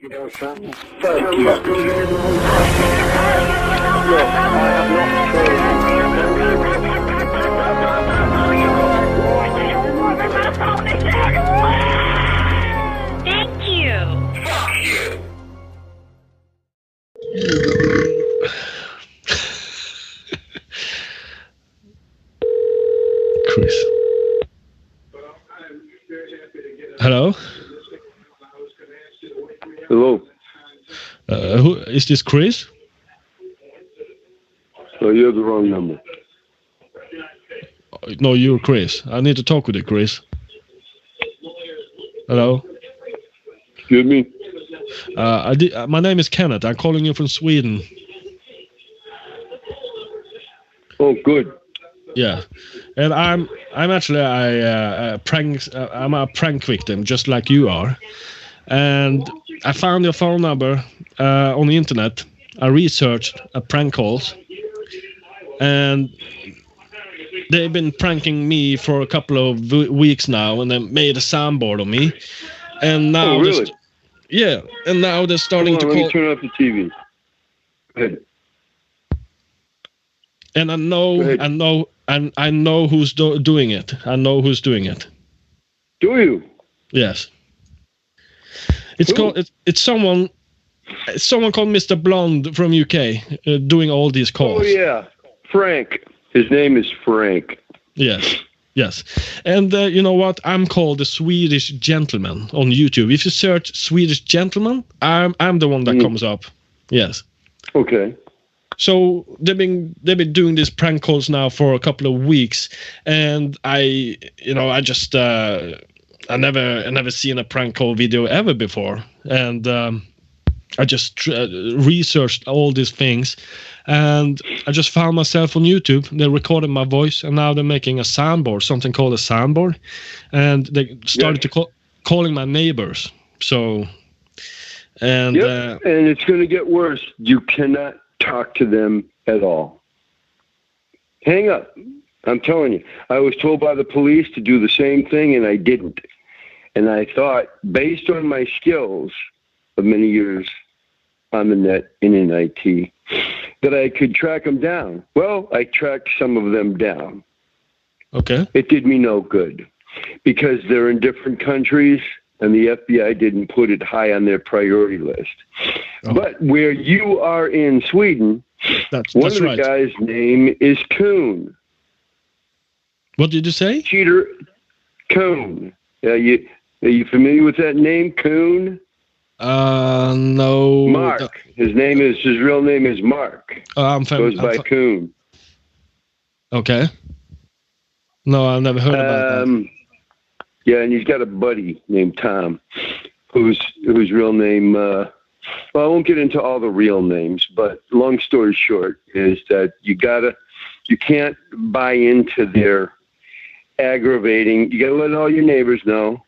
You know something? Fuck you. Look, I have not Thank you. Fuck you. Chris. Hello? Hello. Who is this, Chris? Oh, you have the wrong number. No, you're Chris. I need to talk with you, Chris. Hello? Excuse me? My name is Kenneth. I'm calling you from Sweden. Oh, good. Yeah, and I'm actually I'm a prank victim, just like you are. And I found your phone number on the internet. I researched prank calls, and they've been pranking me for a couple of weeks now, and they made a soundboard of me. And now, oh, really? And now they're starting to call. Let me turn off the TV. Go ahead. And I know who's doing it. I know who's doing it. Do you? Yes. It's someone called Mr. Blonde from UK doing all these calls. Oh yeah, Frank. His name is Frank. Yes. And you know what? I'm called the Swedish Gentleman on YouTube. If you search Swedish Gentleman, I'm the one that comes up. Yes. Okay. So they've been doing these prank calls now for a couple of weeks, and I never seen a prank call video ever before, and I just researched all these things, and I just found myself on YouTube. They recorded my voice, and now they're making a soundboard, something called a soundboard, and they started to calling my neighbors. So, and and it's going to get worse. You cannot talk to them at all. Hang up. I'm telling you. I was told by the police to do the same thing, and I didn't. And I thought, based on my skills of many years on the net and in IT, that I could track them down. Well, I tracked some of them down. Okay. It did me no good because they're in different countries, and the FBI didn't put it high on their priority list. Oh. But where you are in Sweden, one of the guys' name is Kuhn. What did you say? Cheater Kuhn. Are you familiar with that name, Kuhn? No. Mark. His real name is Mark. Goes by Kuhn. Okay. No, I've never heard about that. Yeah, and he's got a buddy named Tom, whose real name. Well, I won't get into all the real names, but long story short is that you can't buy into their aggravating. You got to let all your neighbors know,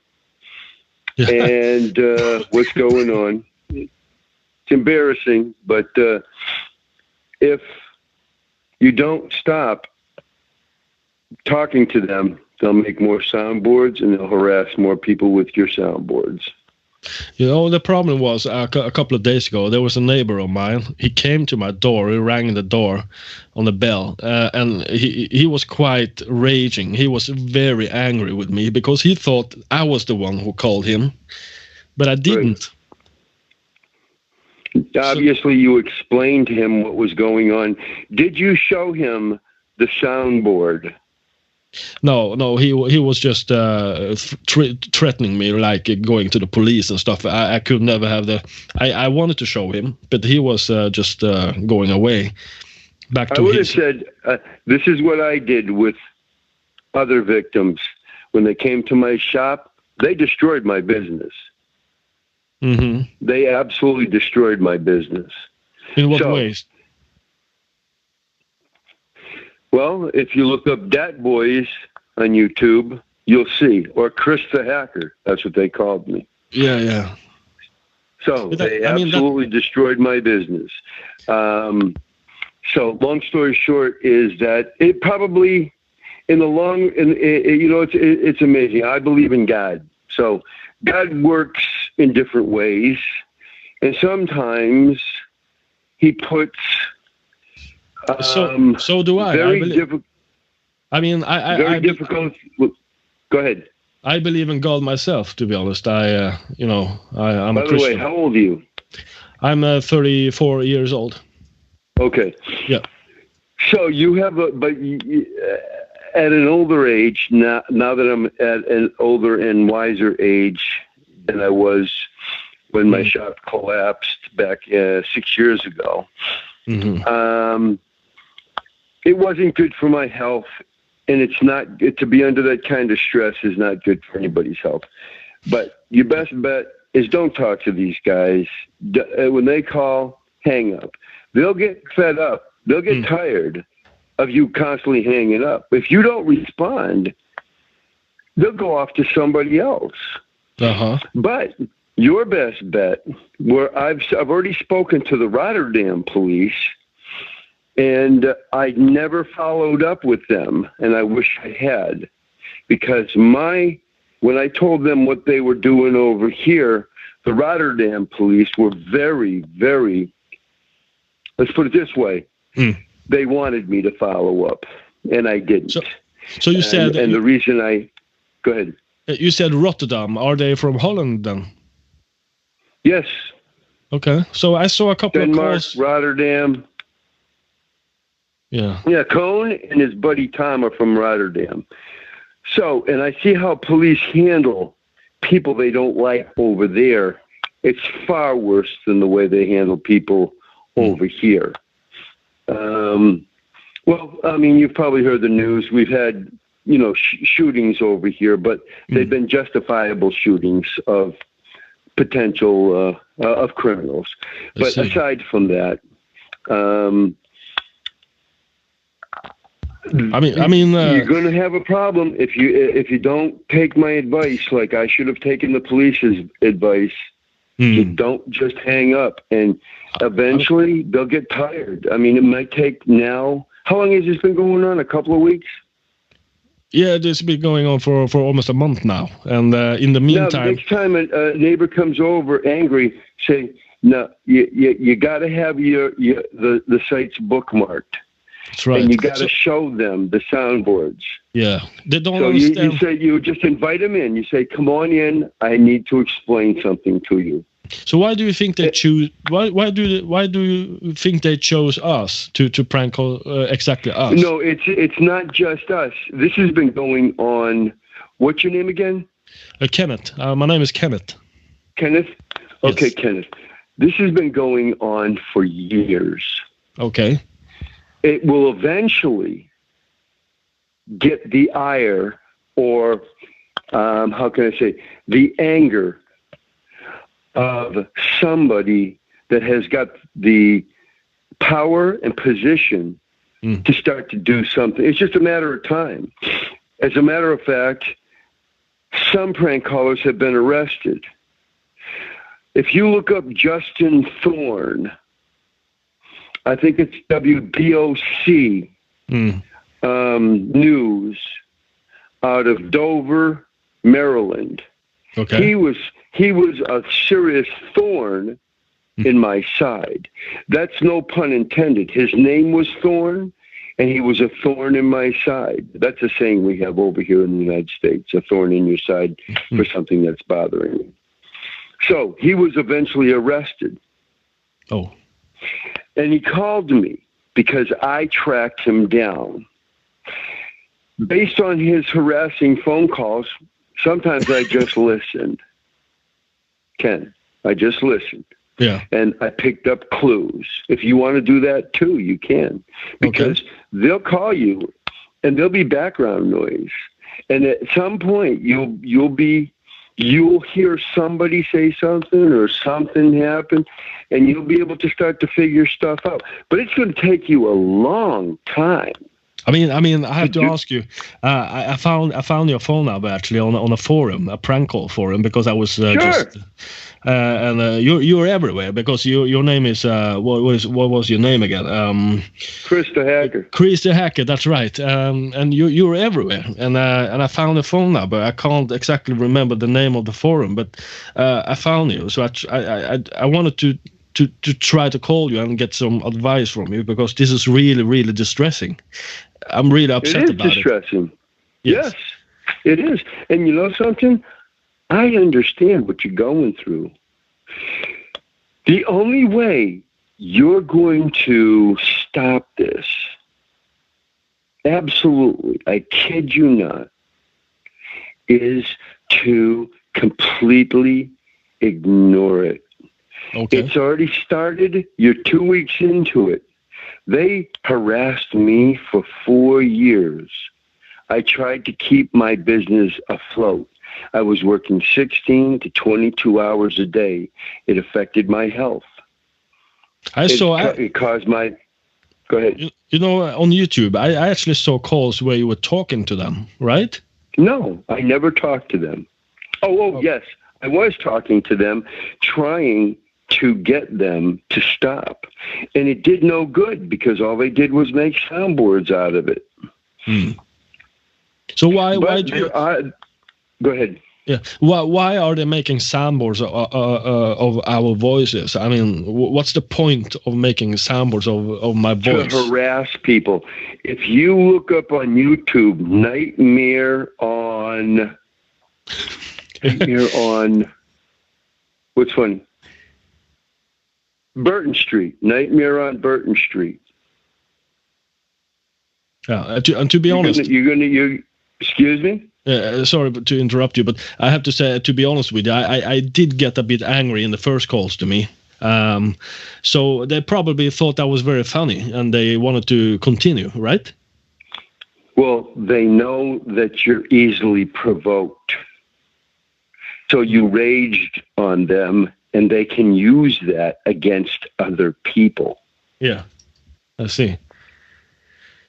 and what's going on. It's embarrassing, but if you don't stop talking to them, they'll make more soundboards, and they'll harass more people with your soundboards. You know, the problem was a couple of days ago, there was a neighbor of mine. He came to my door. He rang the door on the bell, and he was quite raging. He was very angry with me because he thought I was the one who called him, but I didn't. Right. Obviously, you explained to him what was going on. Did you show him the soundboard? No, he was just threatening me, like going to the police and stuff. I could never have I wanted to show him, but he was just going away. Back to I would have said, this is what I did with other victims. When they came to my shop, they destroyed my business. Mm-hmm. They absolutely destroyed my business. In what ways? Well, if you look up Dat Boys on YouTube, you'll see. Or Chris the Hacker. That's what they called me. Yeah. So they absolutely destroyed my business. So long story short is that it probably, it's amazing. I believe in God. So God works in different ways. and sometimes he puts so do I. Very difficult. I mean, Very difficult. Go ahead. I believe in God myself, to be honest. I'm By a the Christian. way, how old are you? I'm 34 years old. Okay. Yeah. So you have at an older age, now that I'm at an older and wiser age than I was when my shop collapsed back 6 years ago, it wasn't good for my health. And it's not, to be under that kind of stress is not good for anybody's health. But your best bet is don't talk to these guys. When they call, hang up. They'll get fed up. They'll get tired of you constantly hanging up. If you don't respond, they'll go off to somebody else. But your best bet, where I've already spoken to the Rotterdam police, and I never followed up with them, and I wish I had, because when I told them what they were doing over here, the Rotterdam police were very, very, let's put it this way, they wanted me to follow up, and I didn't. So you said... And the reason go ahead. You said Rotterdam. Are they from Holland then? Yes. Okay. So I saw a couple Denmark, of calls. Rotterdam. Yeah. Yeah, Cohn and his buddy Tom are from Rotterdam. So, and I see how police handle people they don't like over there. It's far worse than the way they handle people over here. Well, I mean, you've probably heard the news. We've had, shootings over here, but they've been justifiable shootings of potential of criminals. But aside from that, you're going to have a problem if you don't take my advice. Like I should have taken the police's advice. You don't just hang up, and eventually they'll get tired. I mean, it might take now. How long has this been going on? A couple of weeks? Yeah, this has been going on for almost a month now. And in the meantime, now, next time a neighbor comes over angry, say, "No, you got to have the sites bookmarked." That's right. And you got to show them the soundboards. Yeah, they don't understand. You just invite them in. You say, "Come on in. I need to explain something to you." So why do you think they choose? Why do you think they chose us to prank call exactly us? No, it's not just us. This has been going on. What's your name again? Kenneth. My name is Kenneth. Kenneth. Okay, Yes. Kenneth. This has been going on for years. Okay. It will eventually get the ire, or how can I say, the anger of somebody that has got the power and position to start to do something. It's just a matter of time. As a matter of fact, some prank callers have been arrested. If you look up Justin Thorne, I think it's WBOC news out of Dover, Maryland. Okay. He was a serious thorn in my side. That's no pun intended. His name was Thorn, and he was a thorn in my side. That's a saying we have over here in the United States, a thorn in your side for something that's bothering you. So he was eventually arrested. Oh. And he called me because I tracked him down. Based on his harassing phone calls, sometimes I just listened. Ken, I just listened. Yeah. And I picked up clues. If you want to do that too, you can. Because they'll call you and there'll be background noise. And at some point you'll hear somebody say something or something happen, and you'll be able to start to figure stuff out. But it's going to take you a long time. I have to ask you. I found your phone number actually on a forum, a prank call forum, because I was Sure. you're everywhere because your name is what was your name again? Chris the Hacker. Chris the Hacker. That's right. And you're everywhere. And I found a phone number. I can't exactly remember the name of the forum, but I found you. So I wanted to try to call you and get some advice from you because this is really, really distressing. I'm really upset about it. It is distressing. Yes. Yes, it is. And you know something? I understand what you're going through. The only way you're going to stop this, absolutely, I kid you not, is to completely ignore it. Okay. It's already started. You're 2 weeks into it. They harassed me for 4 years. I tried to keep my business afloat. I was working 16 to 22 hours a day. It affected my health. It caused my... Go ahead. You know, on YouTube, I actually saw calls where you were talking to them, right? No, I never talked to them. Oh, yes. I was talking to them, trying to get them to stop. And it did no good because all they did was make soundboards out of it. So why do you... Go ahead. Yeah. Why are they making soundboards of our voices? I mean, what's the point of making soundboards of my voice? To harass people. If you look up on YouTube, Nightmare on which one? Burton Street. Nightmare on Burton Street. Yeah. And to be honest, excuse me? Sorry to interrupt you, but I have to say, to be honest with you, I did get a bit angry in the first calls to me. So they probably thought that was very funny and they wanted to continue, right? Well, they know that you're easily provoked. So you raged on them and they can use that against other people. Yeah, I see.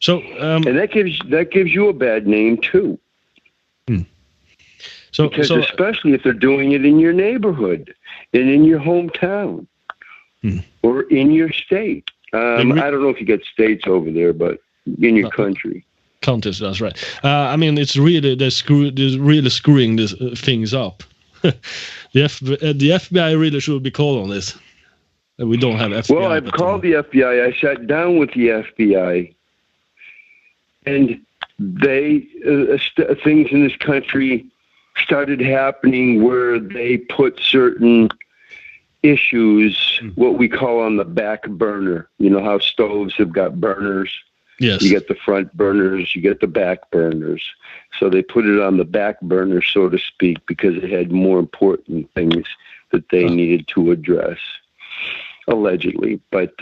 So, and that gives you a bad name too. Because especially if they're doing it in your neighborhood and in your hometown or in your state. I don't know if you get states over there, but in your country. Countries, that's right. I mean, it's really they're really screwing these things up. The FBI really should be called on this. We don't have FBI. Well, I've called the FBI. I sat down with the FBI, and they things in this country started happening where they put certain issues, what we call on the back burner. You know how stoves have got burners? Yes. You get the front burners, you get the back burners. So they put it on the back burner, so to speak, because it had more important things that they needed to address, allegedly. But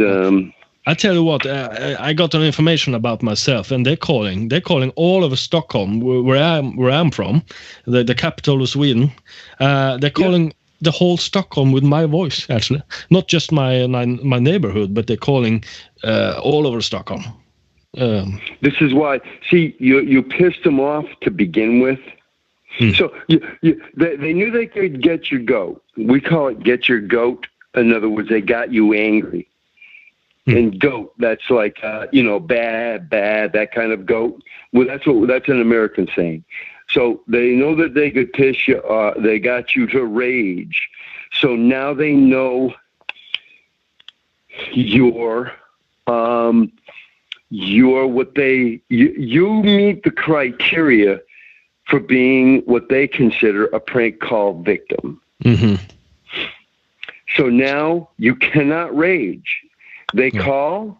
I tell you what, I got an information about myself, and they're calling all over Stockholm, where I'm from, the capital of Sweden. They're calling the whole Stockholm with my voice, actually, not just my neighborhood, but they're calling all over Stockholm. This is why. See, you pissed them off to begin with. So they knew they could get your goat. We call it get your goat. In other words, they got you angry. And goat, that's like, bad, that kind of goat. Well, that's an American saying. So they know that they could piss you off. They got you to rage. So now they know you're you meet the criteria for being what they consider a prank call victim. So now you cannot rage. They call,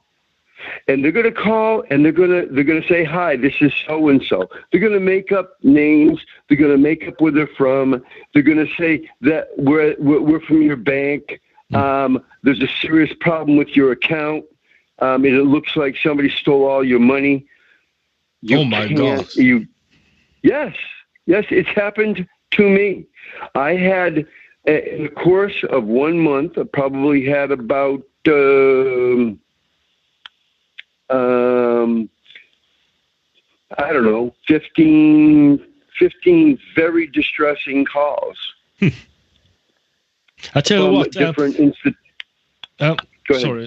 and they're going to call, and they're going to say, "Hi, this is so and so." They're going to make up names. They're going to make up where they're from. They're going to say that we're from your bank. There's a serious problem with your account. And it looks like somebody stole all your money. Oh my God! Yes, it's happened to me. I had, in the course of 1 month, I probably had about I don't know, 15 very distressing calls. I tell you from what. different Go ahead. Sorry,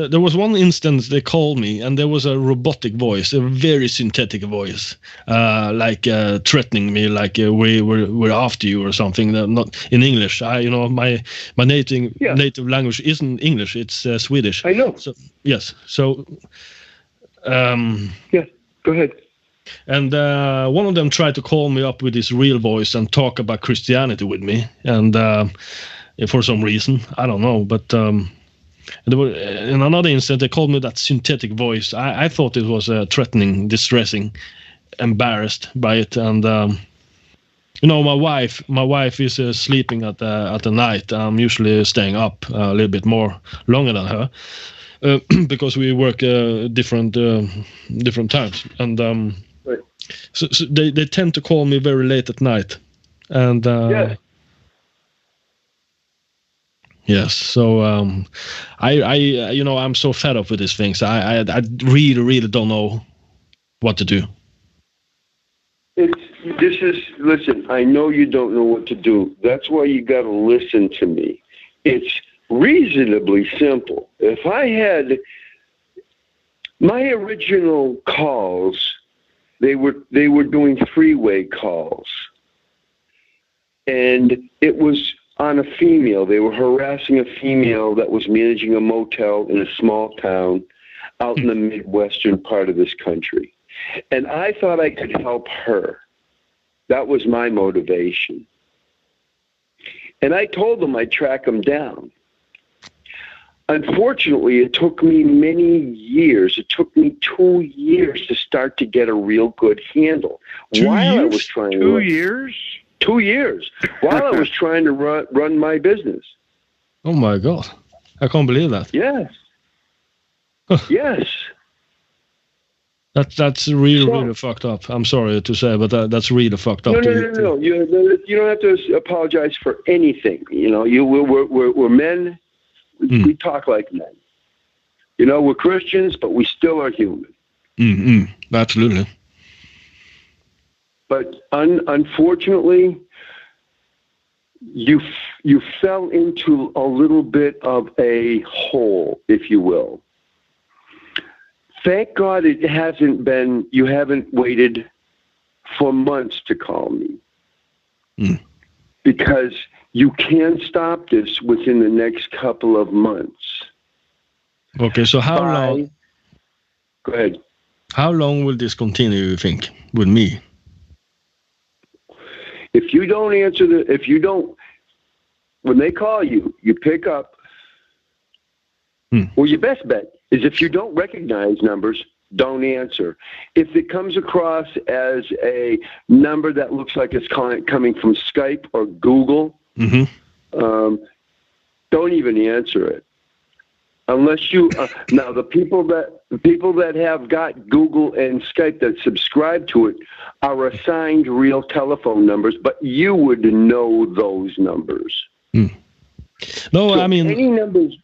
there was one instance they called me, and there was a robotic voice, a very synthetic voice, threatening me, like we're after you or something. Not in English. My native language isn't English; it's Swedish. I know. So yes, so. Yeah, go ahead. And one of them tried to call me up with his real voice and talk about Christianity with me, and for some reason, I don't know, but. In another instance, they called me that synthetic voice. I thought it was threatening, distressing, embarrassed by it, and my wife is sleeping at the night. I'm usually staying up a little bit more longer than her because we work different times, and right. so they tend to call me very late at night, and. Yes, so I'm so fed up with these things. I really don't know what to do. Listen, I know you don't know what to do. That's why you got to listen to me. It's reasonably simple. If I had my original calls, they were doing three-way calls, and it was on a female. They were harassing a female that was managing a motel in a small town out in the Midwestern part of this country. And I thought I could help her. That was my motivation. And I told them I'd track them down. Unfortunately, it took me many years. It took me 2 years to start to get a real good handle. 2 years? While I was trying 2 years? 2 years while I was trying to run my business. Oh my God, I can't believe that. Yes. Yes. That's really fucked up. I'm sorry to say, but that's really fucked up. No. You don't have to apologize for anything. We're men. We talk like men. We're Christians, but we still are human. Absolutely. But unfortunately, you fell into a little bit of a hole, if you will. Thank God you haven't waited for months to call me. Because you can stop this within the next couple of months. Okay, so how long? Go ahead. How long will this continue, you think, with me? If you don't answer when they call you, you pick up. Well, your best bet is if you don't recognize numbers, don't answer. If it comes across as a number that looks like it's coming from Skype or Google, don't even answer it. Unless you now the people that have got Google and Skype that subscribe to it are assigned real telephone numbers, but you would know those numbers. No, so I mean any numbers.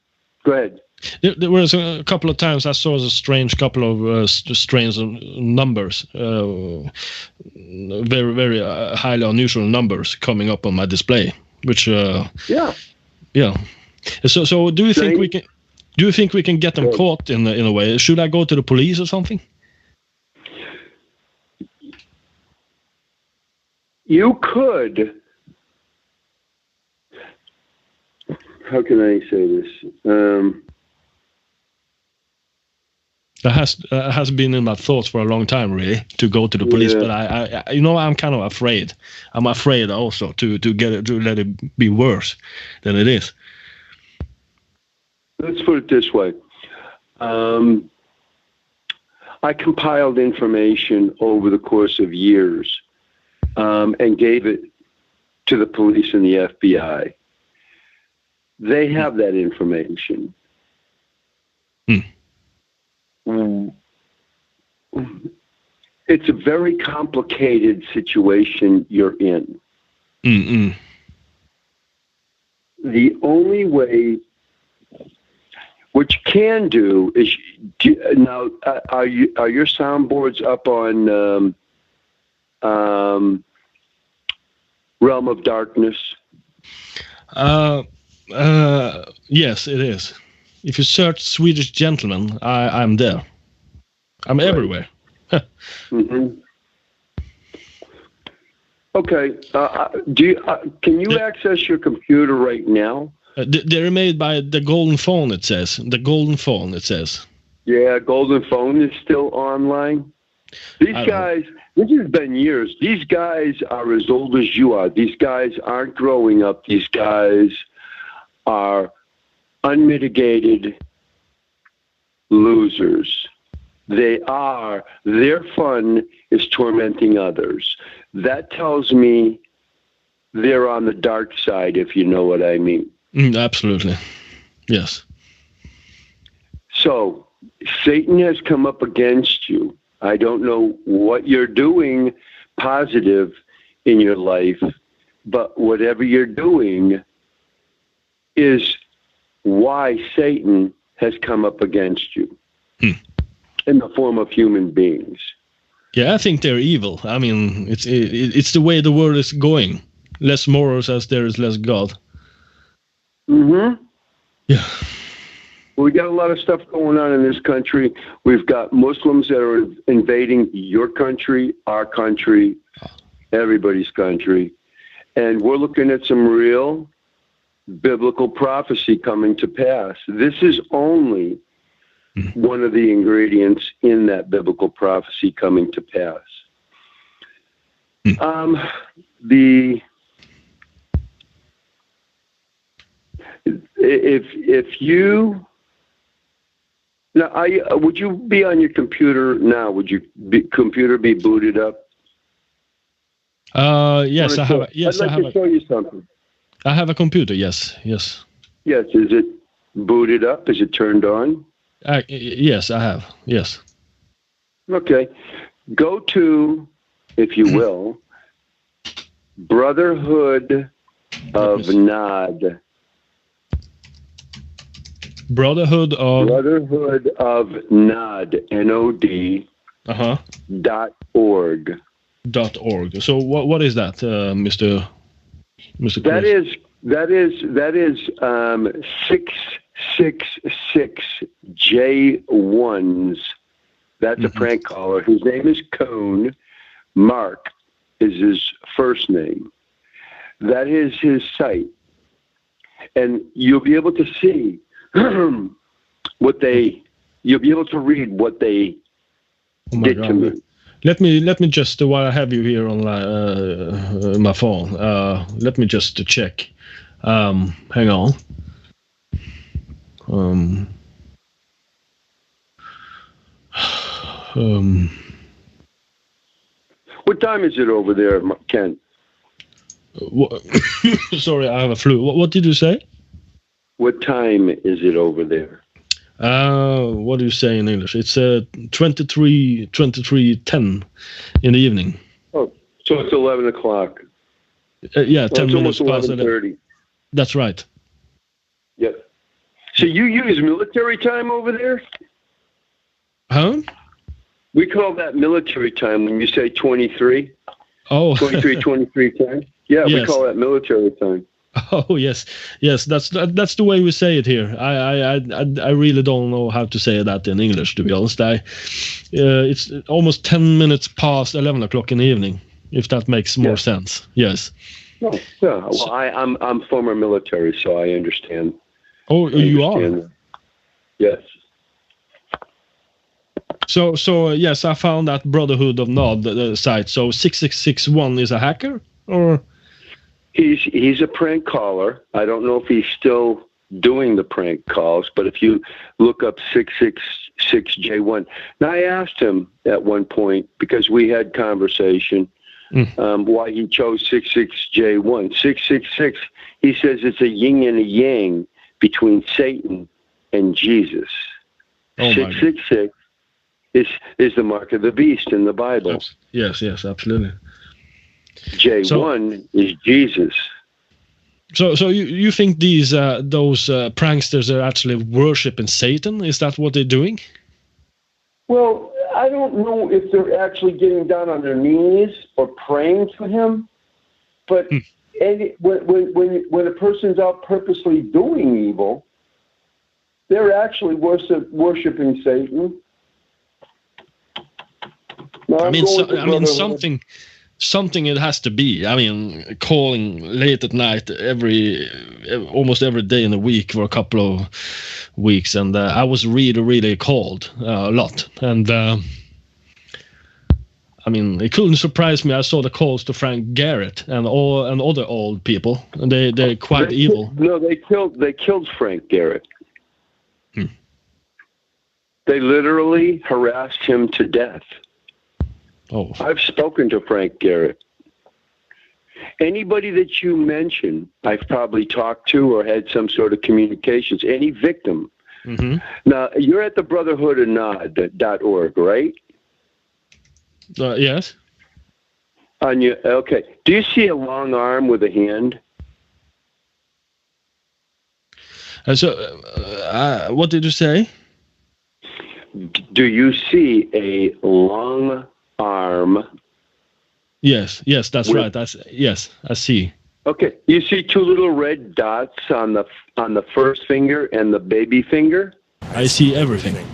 Go ahead. There was a couple of times I saw a strange couple of strange numbers, very very highly unusual numbers coming up on my display. Which yeah. So do you think we can? Do you think we can get them caught in a way? Should I go to the police or something? You could. How can I say this? That has been in my thoughts for a long time, really, to go to the police. But I'm kind of afraid. I'm afraid also to let it be worse than it is. Let's put it this way. I compiled information over the course of years and gave it to the police and the FBI. They have that information. It's a very complicated situation you're in. The only way what you can do is now. Are your soundboards up on Realm of Darkness? Yes, it is. If you search Swedish Gentleman, I'm there. I'm everywhere. Mm-hmm. Okay. Can you access your computer right now? They're made by the Golden Phone, it says. The Golden Phone, it says. Yeah, Golden Phone is still online. These guys, this has been years. These guys are as old as you are. These guys aren't growing up. These guys are unmitigated losers. Their fun is tormenting others. That tells me they're on the dark side, if you know what I mean. Absolutely. Yes. So Satan has come up against you. I don't know what you're doing positive in your life, but whatever you're doing is why Satan has come up against you in the form of human beings. Yeah, I think they're evil. I mean, it's the way the world is going. Less morals as there is less God. Mm-hmm. Yeah. We got a lot of stuff going on in this country. We've got Muslims that are invading your country, our country, everybody's country. And we're looking at some real biblical prophecy coming to pass. This is only one of the ingredients in that biblical prophecy coming to pass. If you now, would you be on your computer now? Would your computer be booted up? Yes, I have. Yes, I'd like to show you something. I have a computer. Yes. Yes. Yes. Is it booted up? Is it turned on? Yes, I have. Yes. Okay. Go to, if you will, Brotherhood of Nod. Brotherhood of Nod, N-O-D, .org. .org. So what is that, Mr. Chris? That is 666 J1s. That's a prank caller. His name is Cone. Mark is his first name. That is his site. And you'll be able to see you'll be able to read what they did to me. Let me just, while I have you here on my phone, let me just check. Hang on. What time is it over there, Ken? Sorry, I have a flu. What did you say? What time is it over there? What do you say in English? It's 23:10 in the evening. Oh, so it's 11 o'clock. Yeah, 10 minutes past 11:30. That's right. Yep. So you use military time over there? Huh? We call that military time when you say 23. Oh. 23 time. Yeah, yes. We call that military time. Oh yes. That's the way we say it here. I really don't know how to say that in English, to be honest. It's almost 10 minutes past 11 o'clock in the evening, if that makes more sense. Yes. Oh, yeah. Well, I'm former military, so I understand. Oh, you are? Yes. So yes, I found that Brotherhood of Nod site. So 6661 is a hacker, or? He's a prank caller. I don't know if he's still doing the prank calls, but if you look up 666J1. Now, I asked him at one point, because we had conversation, why he chose 66J1. 666, he says it's a yin and a yang between Satan and Jesus. 666 is the mark of the beast in the Bible. Yes, absolutely. J1 is Jesus. So you think those pranksters are actually worshiping Satan? Is that what they're doing? Well, I don't know if they're actually getting down on their knees or praying to him, but when a person's out purposely doing evil, they're actually worshiping Satan. Now, I mean, something it has to be. I mean, calling late at night almost every day in the week for a couple of weeks, and I was really called a lot, and I mean, it couldn't surprise me. I saw the calls to Frank Garrett and other old people, and they're quite evil. No, they killed Frank Garrett. They literally harassed him to death. Oh, I've spoken to Frank Garrett. Anybody that you mention, I've probably talked to or had some sort of communications. Any victim. Mm-hmm. Now, you're at the brotherhoodofnod.org, right? Yes. Okay. Do you see a long arm with a hand? What did you say? Do you see a long arm? Yes, that's right. Yes, I see. Okay. You see two little red dots on the first finger and the baby finger? I see everything.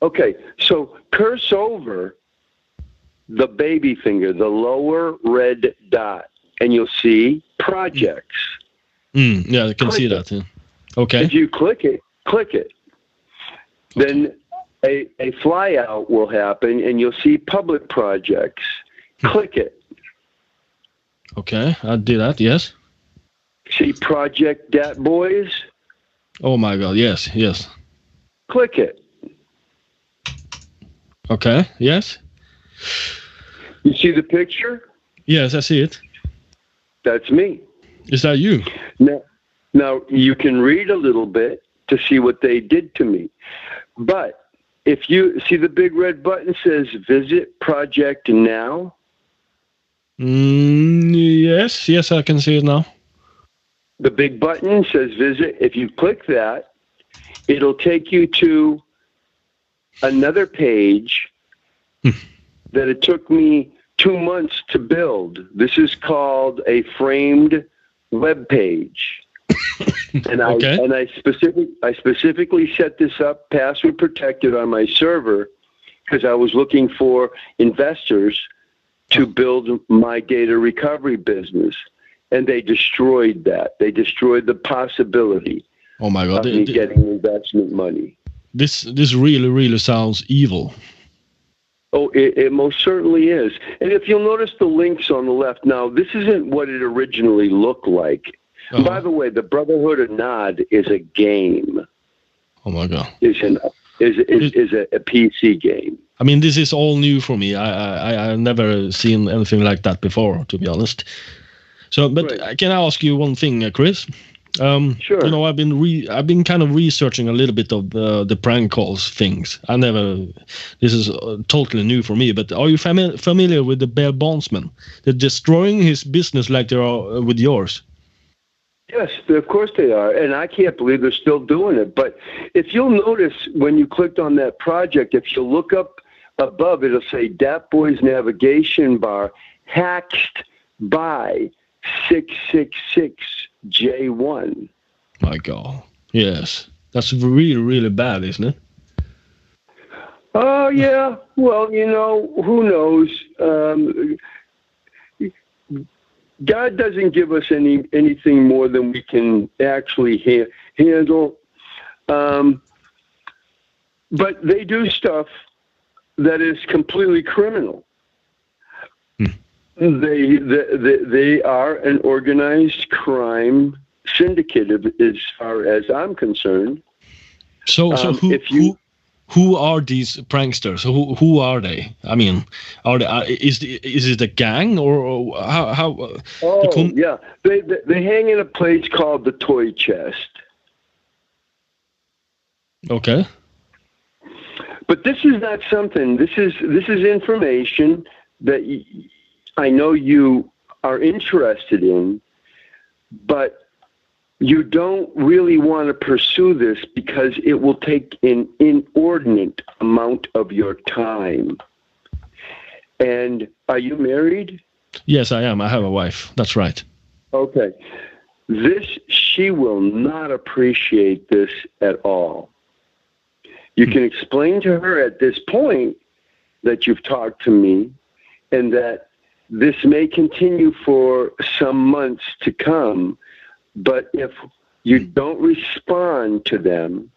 Okay. So curse over the baby finger, the lower red dot, and you'll see projects. Yeah, I can see that. Yeah. Okay. If you click it, then a flyout will happen, and you'll see public projects. Click it. Okay, I did that. Yes. See Project Dat Boys? Oh my God! Yes. Click it. Okay. Yes. You see the picture? Yes, I see it. That's me. Is that you? Now you can read a little bit to see what they did to me. But if you see the big red button says Visit Project Now. Yes, I can see it now. The big button says Visit. If you click that, it'll take you to another page that it took me 2 months to build. This is called a framed web page. And I specifically set this up password protected on my server because I was looking for investors to build my data recovery business, and they destroyed that. They destroyed the possibility of me getting investment money. This really sounds evil. Oh, it most certainly is. And if you'll notice the links on the left, now this isn't what it originally looked like. Uh-huh. By the way, the Brotherhood of Nod is a game. Oh my God! Is a PC game. I mean, this is all new for me. I've never seen anything like that before, to be honest. So, but right. Can I ask you one thing, Chris? Sure. You know, I've been kind of researching a little bit of the prank calls things. This is totally new for me. But are you familiar with the Bear Bondsman? They're destroying his business like they are with yours. Yes, of course they are, and I can't believe they're still doing it. But if you'll notice when you clicked on that project, if you look up above, it'll say Dat Boys Navigation Bar hacked by 666J1. My God, yes, that's really bad, isn't it? Oh yeah, well, you know, who knows? God doesn't give us anything more than we can actually handle. But they do stuff that is completely criminal. They are an organized crime syndicate, as far as I'm concerned. So who are these pranksters? Who are they? I mean, is it a gang or how? Yeah, they hang in a place called the Toy Chest. Okay. But this is not something. This is information that I know you are interested in, but you don't really want to pursue this because it will take an inordinate amount of your time. And are you married? Yes, I am. I have a wife. That's right. Okay. She will not appreciate this at all. You can explain to her at this point that you've talked to me and that this may continue for some months to come, but if you don't respond to them,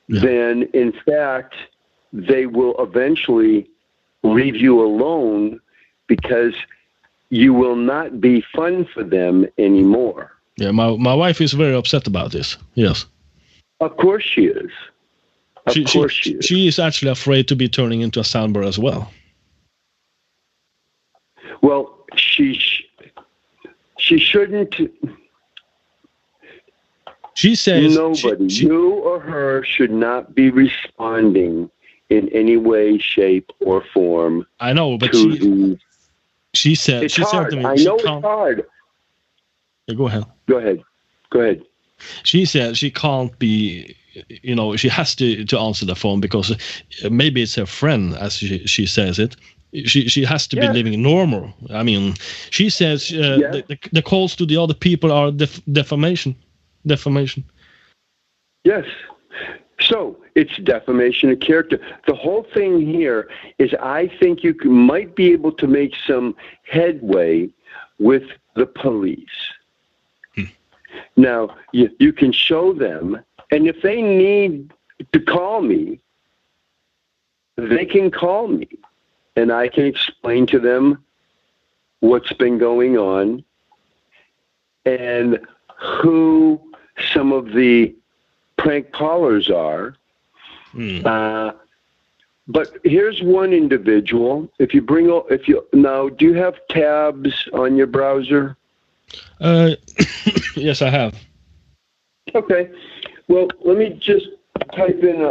then in fact, they will eventually leave you alone because you will not be fun for them anymore. Yeah, my wife is very upset about this. Yes. Of course she is. Of course she is. She is actually afraid to be turning into a soundboard as well. Well, she shouldn't. She says nobody, you or her, should not be responding in any way, shape, or form. I know, but she said it's she hard. said to me. I know it's hard. Yeah, go ahead. Go ahead. She said she can't be. She has to answer the phone because maybe it's her friend, as she says it. She has to be living normal. I mean, she says the calls to the other people are defamation. Yes. So it's defamation of character. The whole thing here is I think you might be able to make some headway with the police. Now, you can show them, and if they need to call me, they can call me, and I can explain to them what's been going on and who some of the prank callers are. But here's one individual. Now, do you have tabs on your browser? Yes, I have. Okay. Well, let me just type in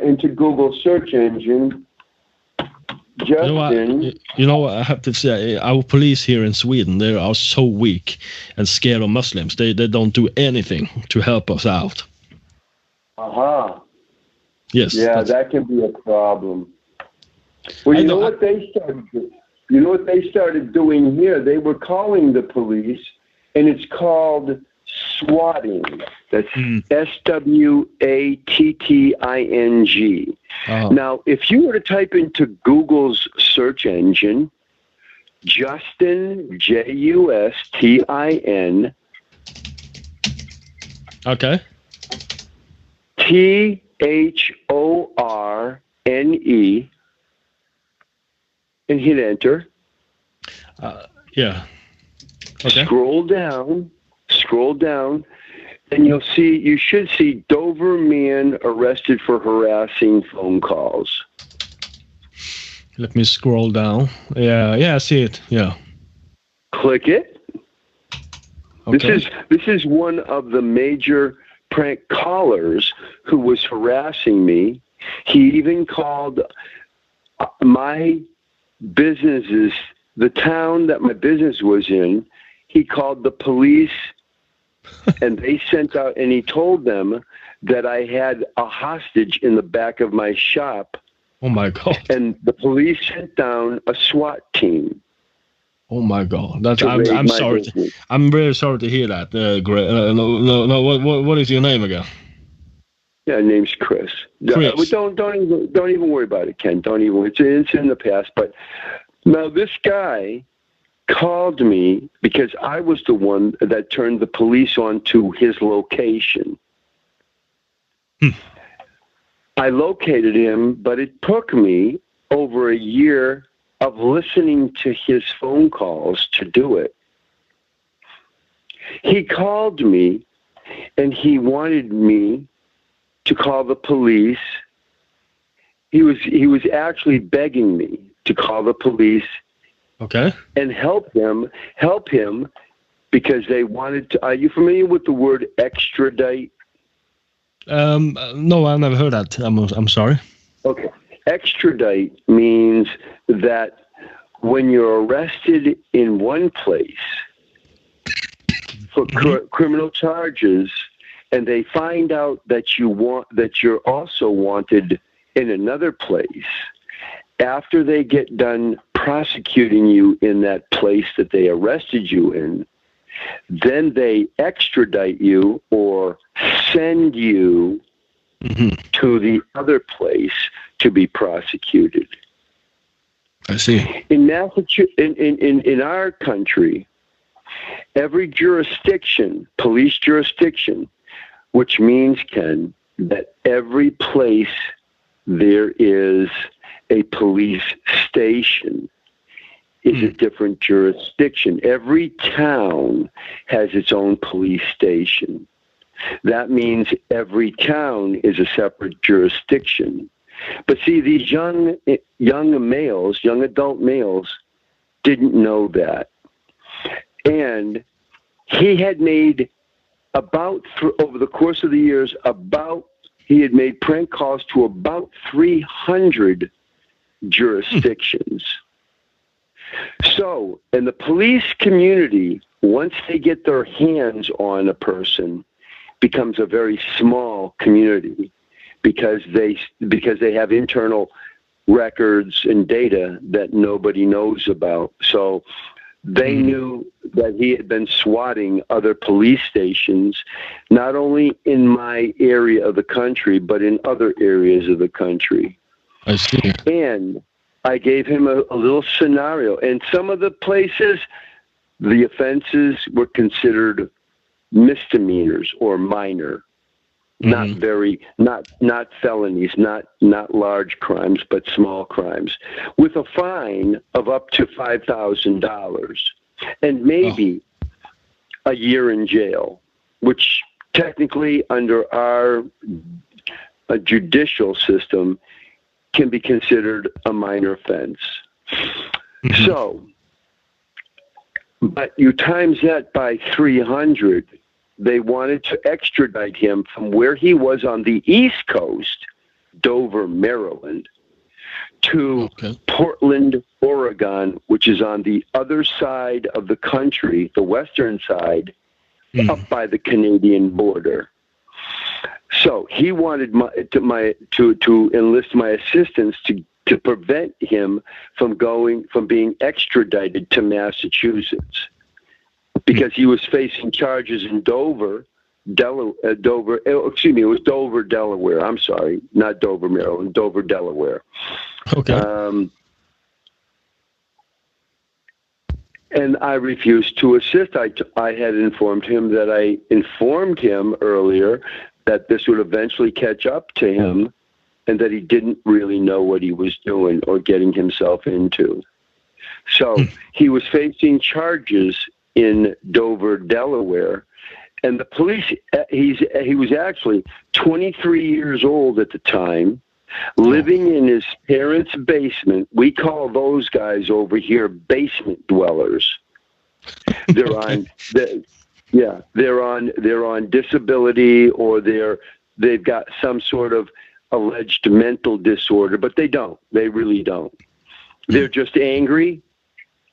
into Google search engine. Justin. You know what I have to say? Our police here in Sweden, they are so weak and scared of Muslims. They don't do anything to help us out. Aha. Yes. Yeah, that can be a problem. Well, you know what they started doing here? They were calling the police, and it's called swatting. That's SWATTING. Oh. Now, if you were to type into Google's search engine, Justin, JUSTIN. Okay. THORNE, and hit enter. Yeah. Okay. Scroll down, and you should see Dover man arrested for harassing phone calls. Let me scroll down. Yeah, I see it. Yeah. Click it. Okay. This is one of the major prank callers who was harassing me. He even called my businesses, the town that my business was in. He called the police, and they sent out, and he told them that I had a hostage in the back of my shop. Oh my God! And the police sent down a SWAT team. Oh my God! I'm sorry. I'm very sorry to hear that. No. What is your name again? Yeah, name's Chris. Chris. Don't even worry about it, Ken. Don't even. It's in the past. But now this guy called me because I was the one that turned the police on to his location. I located him, but it took me over a year of listening to his phone calls to do it. He called me, and he wanted me to call the police. He was actually begging me to call the police. Okay. And help him because they wanted to. Are you familiar with the word extradite? No, I never heard that. I'm sorry. Okay. Extradite means that when you're arrested in one place, for criminal charges, and they find out that you're also wanted in another place, after they get done prosecuting you in that place that they arrested you in, then they extradite you or send you to the other place to be prosecuted. I see. In Massachusetts, in our country, every jurisdiction, police jurisdiction, which means, Ken, that every place there is a police station is a different jurisdiction. Every town has its own police station. That means every town is a separate jurisdiction. But see, these young males, young adult males, didn't know that. And he had made over the course of the years, he had made prank calls to about 300 jurisdictions. So, in the police community, once they get their hands on a person, becomes a very small community because they have internal records and data that nobody knows about. So they knew that he had been swatting other police stations, not only in my area of the country, but in other areas of the country. I see. And I gave him a little scenario. And some of the places, the offenses were considered misdemeanors or minor, not felonies, not large crimes, but small crimes, with a fine of up to $5,000 and maybe a year in jail, which technically under our judicial system can be considered a minor offense. So, but you times that by 300, they wanted to extradite him from where he was on the East Coast, Dover, Maryland, to Portland, Oregon, which is on the other side of the country, the western side, up by the Canadian border. So he wanted to enlist my assistance to prevent him from being extradited to Massachusetts, because he was facing charges in Dover, Delaware. It was Dover, Delaware. I'm sorry, not Dover, Maryland. Dover, Delaware. Okay. And I refused to assist. I had informed him that I informed him earlier that this would eventually catch up to him, and that he didn't really know what he was doing or getting himself into. So he was facing charges in Dover, Delaware, and the police, he was actually 23 years old at the time, living in his parents' basement. We call those guys over here basement dwellers. They're on they're on disability, or they've got some sort of alleged mental disorder, but they don't. They really don't. They're just angry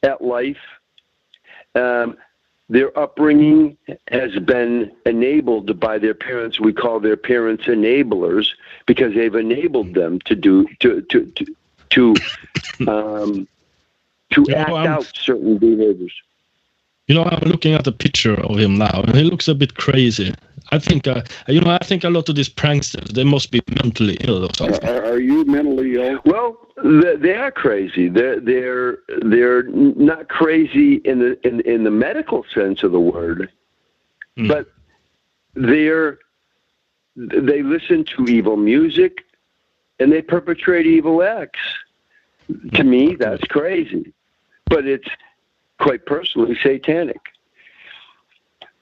at life. Their upbringing has been enabled by their parents. We call their parents enablers, because they've enabled them to act out certain behaviors. You know, I'm looking at the picture of him now, and he looks a bit crazy. I think, I think a lot of these pranksters, they must be mentally ill or something. Are you mentally ill? Well, they are crazy. They're not crazy in the medical sense of the word, but they listen to evil music and they perpetrate evil acts. To me, that's crazy, but it's quite personally satanic.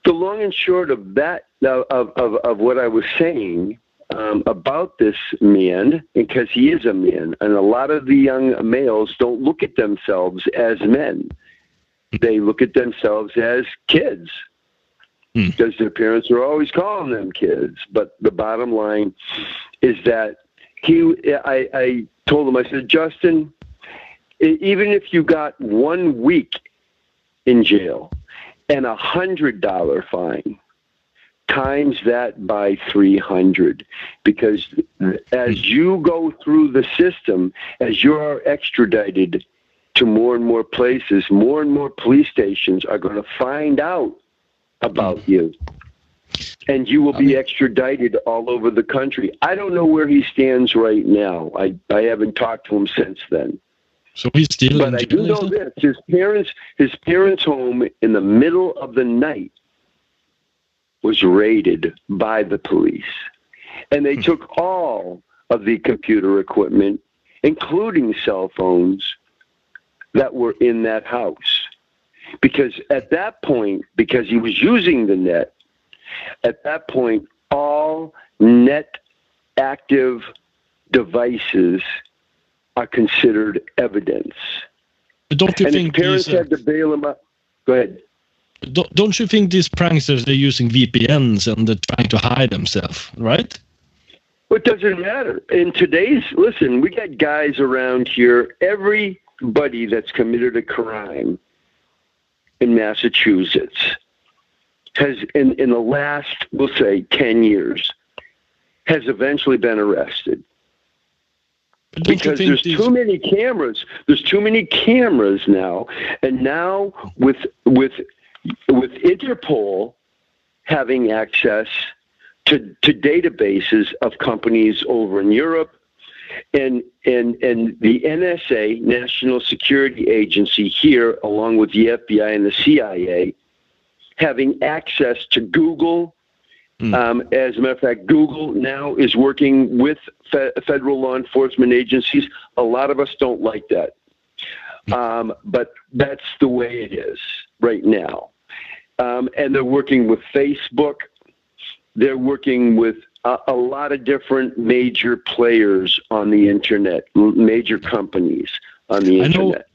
The long and short of that, of what I was saying about this man, because he is a man, and a lot of the young males don't look at themselves as men. They look at themselves as kids, because their parents are always calling them kids. But the bottom line is that I told him, I said, Justin, even if you got 1 week in jail, and $100 fine. Times that by 300, because as you go through the system, as you are extradited to more and more places, more and more police stations are going to find out about you, and you will be extradited all over the country. I don't know where he stands right now. I haven't talked to him since then. So he's still but in I jail, do know this: his parents' home in the middle of the night was raided by the police, and they took all of the computer equipment, including cell phones, that were in that house. Because at that point, because he was using the net, at that point, all net active devices are considered evidence. Don't you and think his parents had to bail him out? Go ahead. Don't you think these pranksters, they're using VPNs and they're trying to hide themselves, right? Well, it doesn't matter. In today's, listen, we got guys around here, everybody that's committed a crime in Massachusetts has, in the last, we'll say, 10 years, has eventually been arrested. Because there's too many cameras. There's too many cameras now. And now with Interpol having access to databases of companies over in Europe, and the NSA, National Security Agency here, along with the FBI and the CIA, having access to Google. As a matter of fact, Google now is working with federal law enforcement agencies. A lot of us don't like that. But that's the way it is right now. And they're working with Facebook. They're working with a lot of different major players on the internet, major companies on the internet.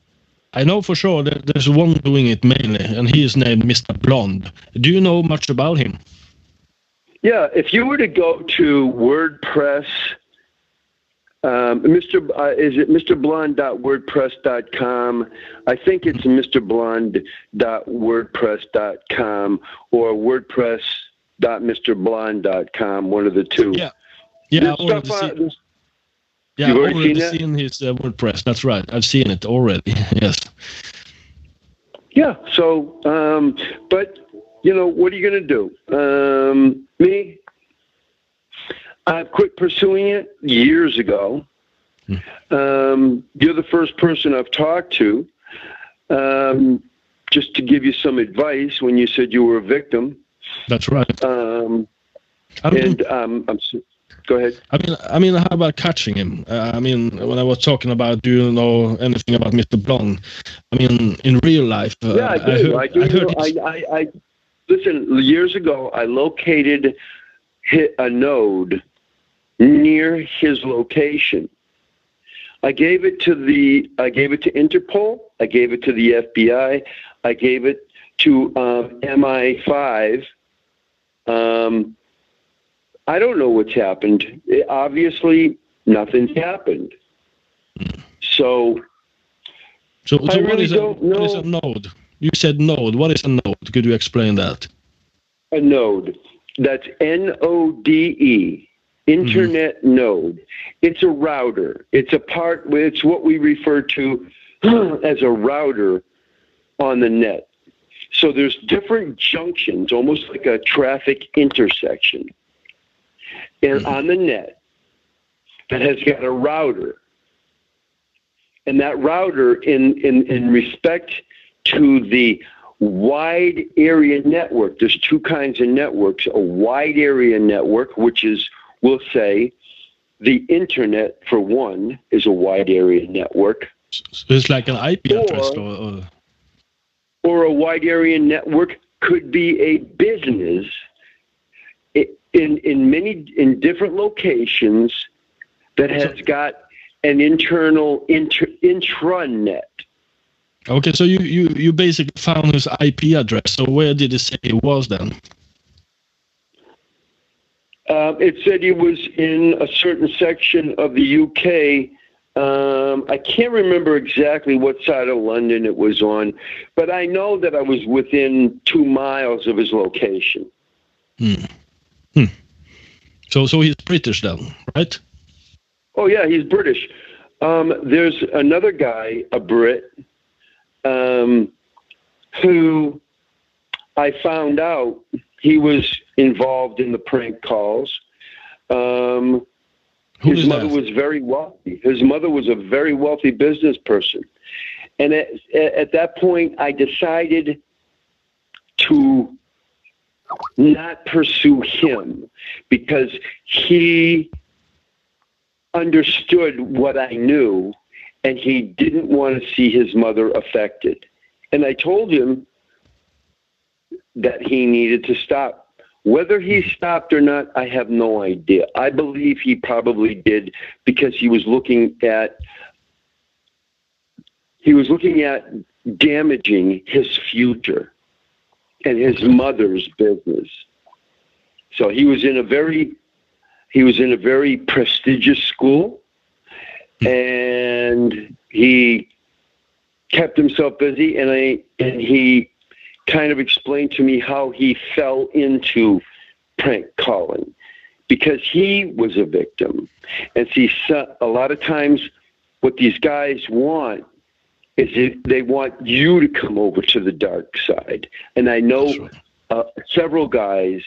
I know for sure that there's one doing it mainly, and he is named Mr. Blonde. Do you know much about him? Yeah, if you were to go to WordPress, is it mrblonde.wordpress.com? I think it's mrblonde.wordpress.com or wordpress.mrblonde.com, one of the two. Yeah, I've already seen his WordPress. That's right. I've seen it already. Yes. Yeah. So, but what are you going to do? Me, I quit pursuing it years ago. You're the first person I've talked to, just to give you some advice when you said you were a victim. That's right. Go ahead. I mean, how about catching him? When I was talking about, do you know anything about Mr. Blonde? I mean, in real life. Yeah, I do. I listen. Years ago, I located a node near his location. I gave it to Interpol. I gave it to the FBI. I gave it to MI5. I don't know what's happened. Obviously, nothing's happened. So I really don't know. What is a node? You said node. What is a node? Could you explain that? A node. That's NODE. Internet node. It's a router. It's what we refer to as a router on the net. So there's different junctions, almost like a traffic intersection, and on the net that has got a router. And that router, in respect to the wide area network, there's two kinds of networks. A wide area network, which is, we'll say, the internet, for one, is a wide area network. So it's like an IP address? Or a wide area network could be a business in different locations that has got an internal intranet. Okay, so you basically found his IP address. So where did it say he was then? It said he was in a certain section of the UK I can't remember exactly what side of London it was on, but I know that I was within 2 miles of his location. So he's British then, right? Oh yeah, he's British. There's another guy, a Brit, who I found out he was involved in the prank calls. His mother was very wealthy. His mother was a very wealthy business person. And at that point, I decided to not pursue him because he understood what I knew and he didn't want to see his mother affected. And I told him that he needed to stop. Whether he stopped or not, I have no idea. I believe he probably did because he was looking at damaging his future and his mother's business. So he was in a very prestigious school, and he kept himself busy, and he kind of explained to me how he fell into prank calling because he was a victim. And see, a lot of times what these guys want is they want you to come over to the dark side. And I know several guys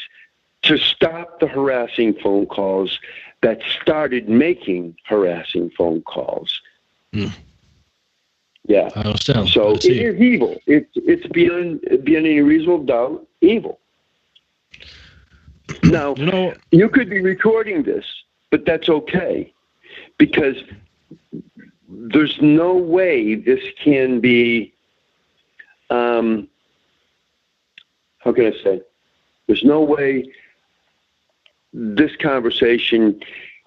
to stop the harassing phone calls that started making harassing phone calls. Yeah. I understand. So it is evil. It's beyond any reasonable doubt evil. Now, you could be recording this, but that's okay because there's no way this can be, how can I say? There's no way this conversation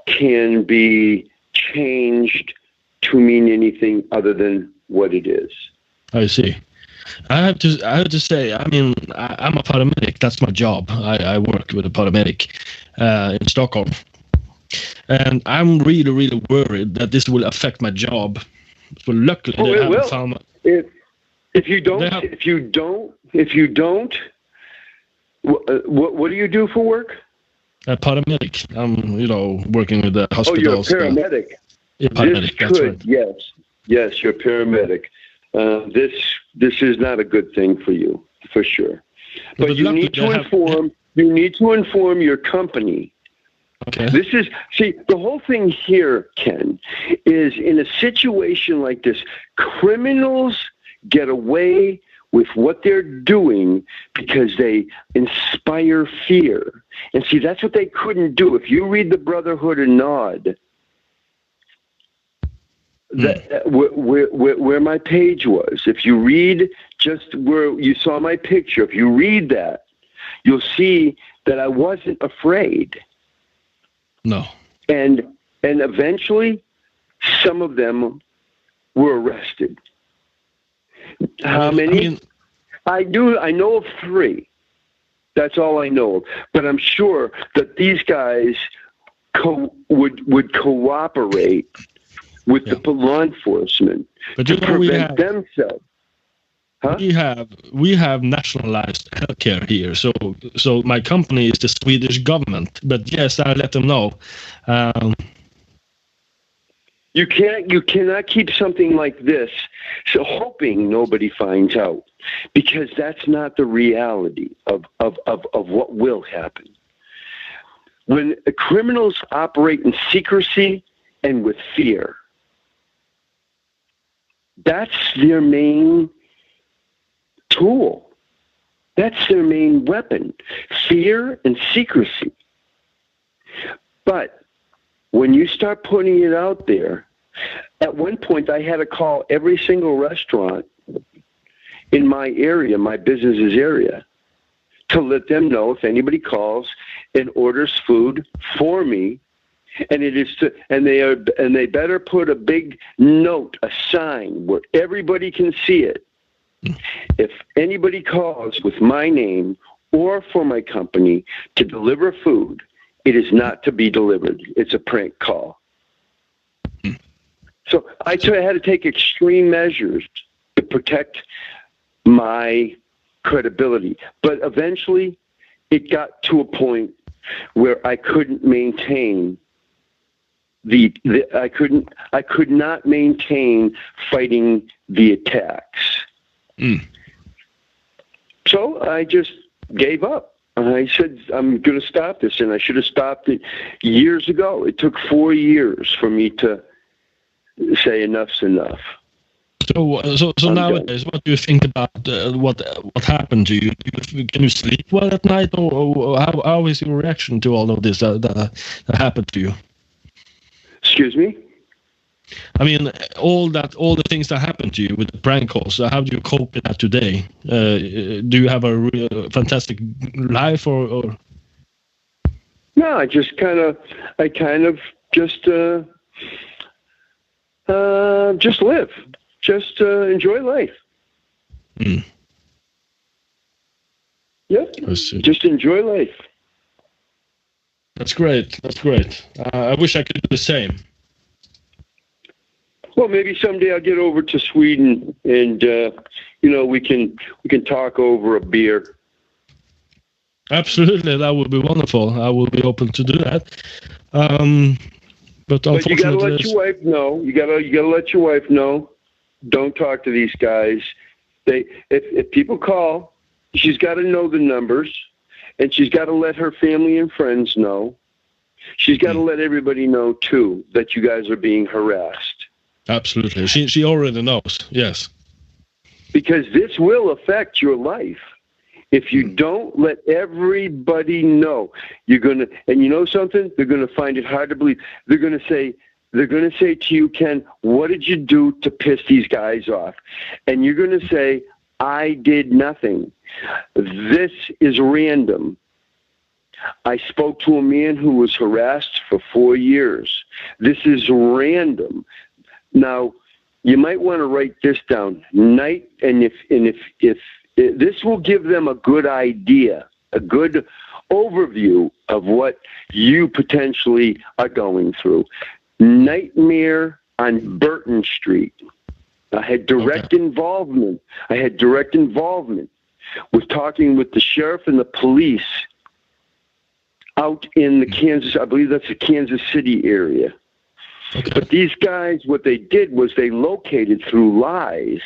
can be changed to mean anything other than what it is. I see. I have to say, I mean, I'm a paramedic. That's my job. I work with a paramedic in Stockholm. And I'm really, really worried that this will affect my job. But luckily, they haven't found it. If you don't, what do you do for work? A paramedic. I'm, working with the hospitals. Oh, you're a paramedic. Paramedic. That's right. Yes, you're a paramedic. This is not a good thing for you, for sure. But you need to inform. You need to inform your company. Okay. The whole thing here, Ken, is in a situation like this, criminals get away with what they're doing because they inspire fear. And see, that's what they couldn't do. If you read the Brotherhood of Nod, where my page was, if you read just where you saw my picture, if you read that, you'll see that I wasn't afraid. No. And eventually, some of them were arrested. How many? I know of 3. That's all I know of. But I'm sure that these guys would cooperate with the law enforcement to prevent themselves. Huh? We have nationalized healthcare here, so my company is the Swedish government. But yes, I let them know. You cannot keep something like this, so hoping nobody finds out, because that's not the reality of what will happen. When criminals operate in secrecy and with fear, that's their main tool. That's their main weapon, fear and secrecy. But when you start putting it out there, at one point I had to call every single restaurant in my area, my business's area, to let them know if anybody calls and orders food for me, and they better put a big note, a sign where everybody can see it. If anybody calls with my name or for my company to deliver food, it is not to be delivered. It's a prank call. So I had to take extreme measures to protect my credibility. But eventually, it got to a point where I couldn't maintain I could not maintain fighting the attacks. So I just gave up. I said, I'm going to stop this, and I should have stopped it years ago. It took 4 years for me to say enough's enough. So nowadays, what do you think about what happened to you? Can you sleep well at night, or how is your reaction to all of this that happened to you? Excuse me? I mean, all the things that happened to you with the prank calls. How do you cope with that today? Do you have a fantastic life, or? No, I kind of just live, just enjoy life. Yep, just enjoy life. That's great. I wish I could do the same. Well, maybe someday I'll get over to Sweden, and we can talk over a beer. Absolutely, that would be wonderful. I will be open to do that. But you gotta let your wife know. You gotta let your wife know. Don't talk to these guys. If people call, she's got to know the numbers, and she's got to let her family and friends know. She's got to let everybody know too that you guys are being harassed. Absolutely, she already knows. Yes, because this will affect your life. If you don't let everybody know, and you know something, they're gonna find it hard to believe. They're gonna say to you, Ken, what did you do to piss these guys off? And you're gonna say, I did nothing. This is random. I spoke to a man who was harassed for 4 years. This is random. Now, you might want to write this down. If this will give them a good idea, a good overview of what you potentially are going through. Nightmare on Burton Street. I had direct involvement. With talking with the sheriff and the police out in I believe that's the Kansas City area. Okay. But these guys, what they did was they located through lies.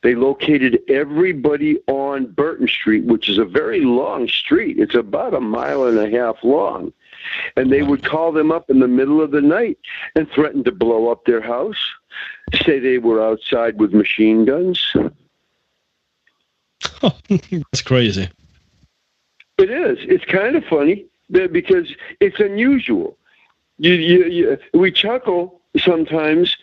They located everybody on Burton Street, which is a very long street. It's about 1.5 miles long. And they would call them up in the middle of the night and threaten to blow up their house, say they were outside with machine guns. That's crazy. It is. It's kind of funny because it's unusual. We chuckle sometimes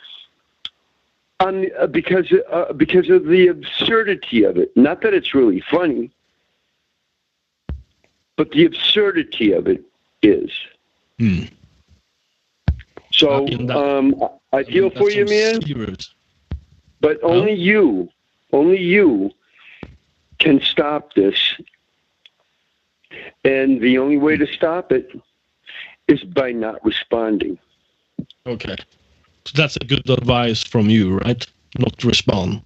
because of the absurdity of it. Not that it's really funny, but the absurdity of it is. So I feel for you, man. Serious. But only you can stop this, and the only way to stop it is by not responding. Okay. So that's a good advice from you, right? Not to respond.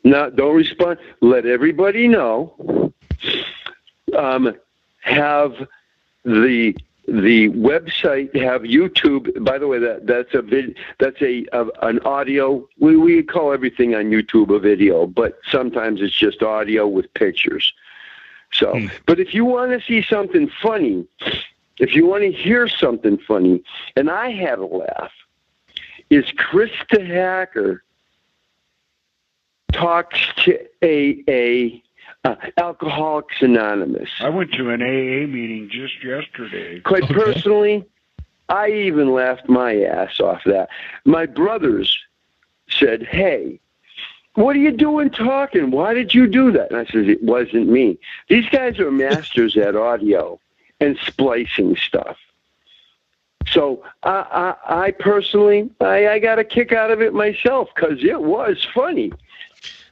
No, don't respond. Let everybody know. Have the website, have YouTube. By the way, that's an audio. We call everything on YouTube a video, but sometimes it's just audio with pictures. So, but if you want to see something funny, if you want to hear something funny, and I had a laugh, is Krista Hacker talks to AA, Alcoholics Anonymous. I went to an AA meeting just yesterday. Quite personally, I even laughed my ass off that. My brothers said, hey, what are you doing talking? Why did you do that? And I said, it wasn't me. These guys are masters at audio and splicing stuff. So I personally, I got a kick out of it myself because it was funny.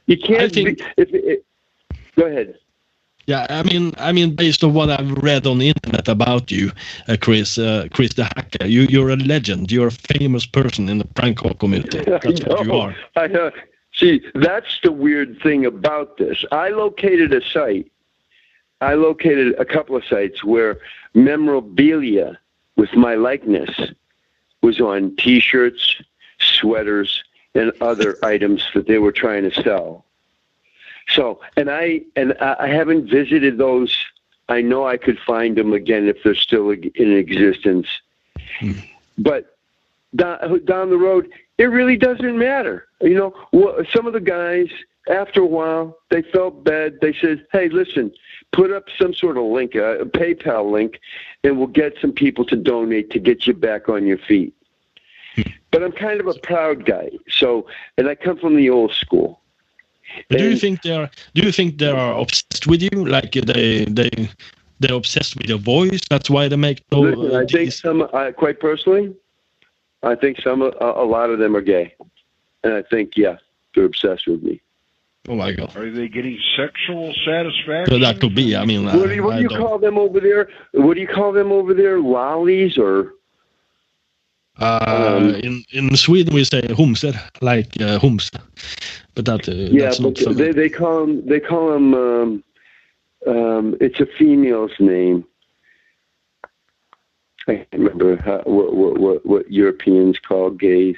You can't. Go ahead. Yeah, I mean, based on what I've read on the internet about you, Chris the Hacker, you're a legend. You're a famous person in the prank call community. That's what you are. I know. See, that's the weird thing about this. I located a couple of sites where memorabilia with my likeness was on T-shirts, sweaters, and other items that they were trying to sell. So, and I haven't visited those. I know I could find them again if they're still in existence. But down the road, it really doesn't matter. You know, some of the guys, after a while, they felt bad. They said, hey, listen, put up some sort of link, a PayPal link, and we'll get some people to donate to get you back on your feet. But I'm kind of a proud guy. So, and I come from the old school. But do you think they are obsessed with you? Like they're obsessed with your voice? That's why they make Listen, I think some, quite personally, I think a lot of them are gay. And I think, yeah, they're obsessed with me. Oh my God. Are they getting sexual satisfaction? So that could be. I mean, what do you call them over there? What do you call them over there? Lollies or? In Sweden we say homser, like homs, but that's not. They call them. It's a female's name. I can't remember what Europeans call gays,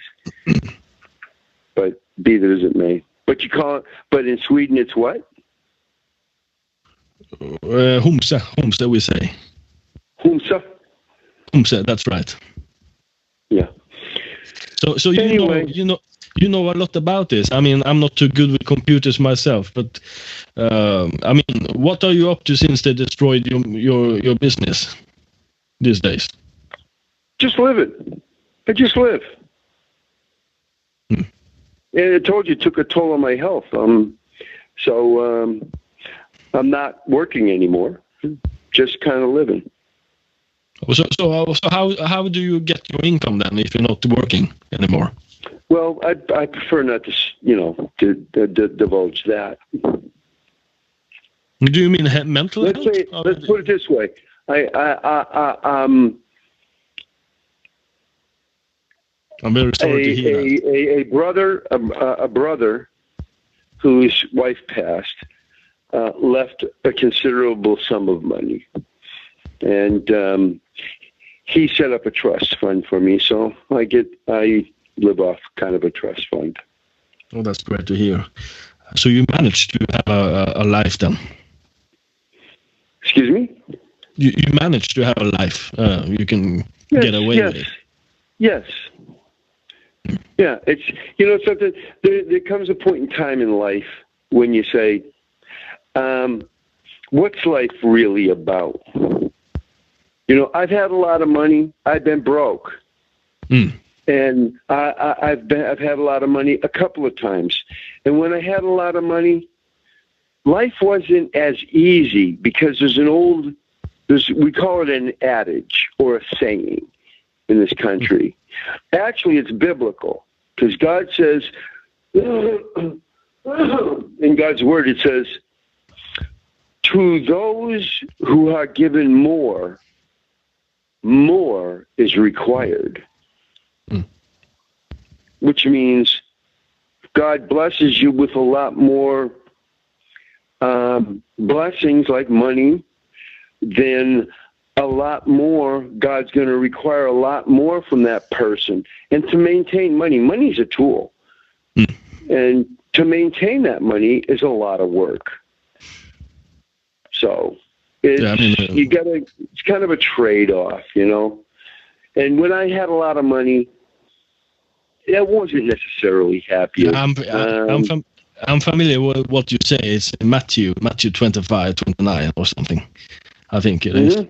but be that as it may. But you call it. But in Sweden, it's what? Homse, we say. Homse, that's right. Yeah. So anyway. you know a lot about this. I mean, I'm not too good with computers myself, but I mean, what are you up to since they destroyed your business these days? Just living. I just live. And I told you it took a toll on my health. So I'm not working anymore. Just kind of living. So how do you get your income then if you're not working anymore? Well, I prefer not to divulge that. Do you mean mental health? Let's put it this way. I'm very sorry to hear that. A brother whose wife passed left a considerable sum of money, and he set up a trust fund for me. So I live off kind of a trust fund. Oh, that's great to hear. So you managed to have a life then? Excuse me? You managed to have a life. You can get away with it. Yes. Yeah, it's something. There comes a point in time in life when you say, "What's life really about?" I've had a lot of money. I've been broke, and I've had a lot of money a couple of times. And when I had a lot of money, life wasn't as easy because we call it an adage or a saying in this country. Actually, it's biblical because God says, in God's word, it says, to those who are given more is required. Which means God blesses you with a lot more blessings like money, then a lot more, God's going to require a lot more from that person. And to maintain money is a tool. And to maintain that money is a lot of work. So it's kind of a trade-off, And when I had a lot of money, I wasn't necessarily happy. I'm familiar with what you say. It's Matthew 25:29 or something. I think it is.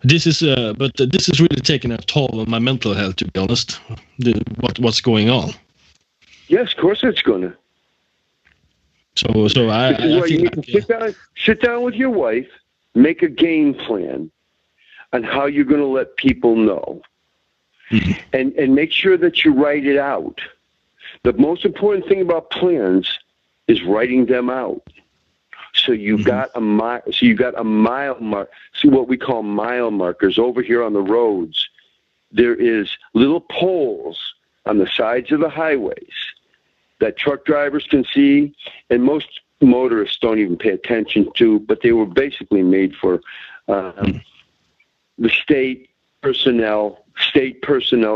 This is really taking a toll on my mental health, to be honest. What's going on? Yes, of course it's gonna. So I think you need to sit down with your wife, make a game plan on how you're going to let people know, and make sure that you write it out. The most important thing about plans is writing them out. So you got a mile. So you got a mile mark. See what we call mile markers over here on the roads. There is little poles on the sides of the highways that truck drivers can see, and most motorists don't even pay attention to. But they were basically made for the state personnel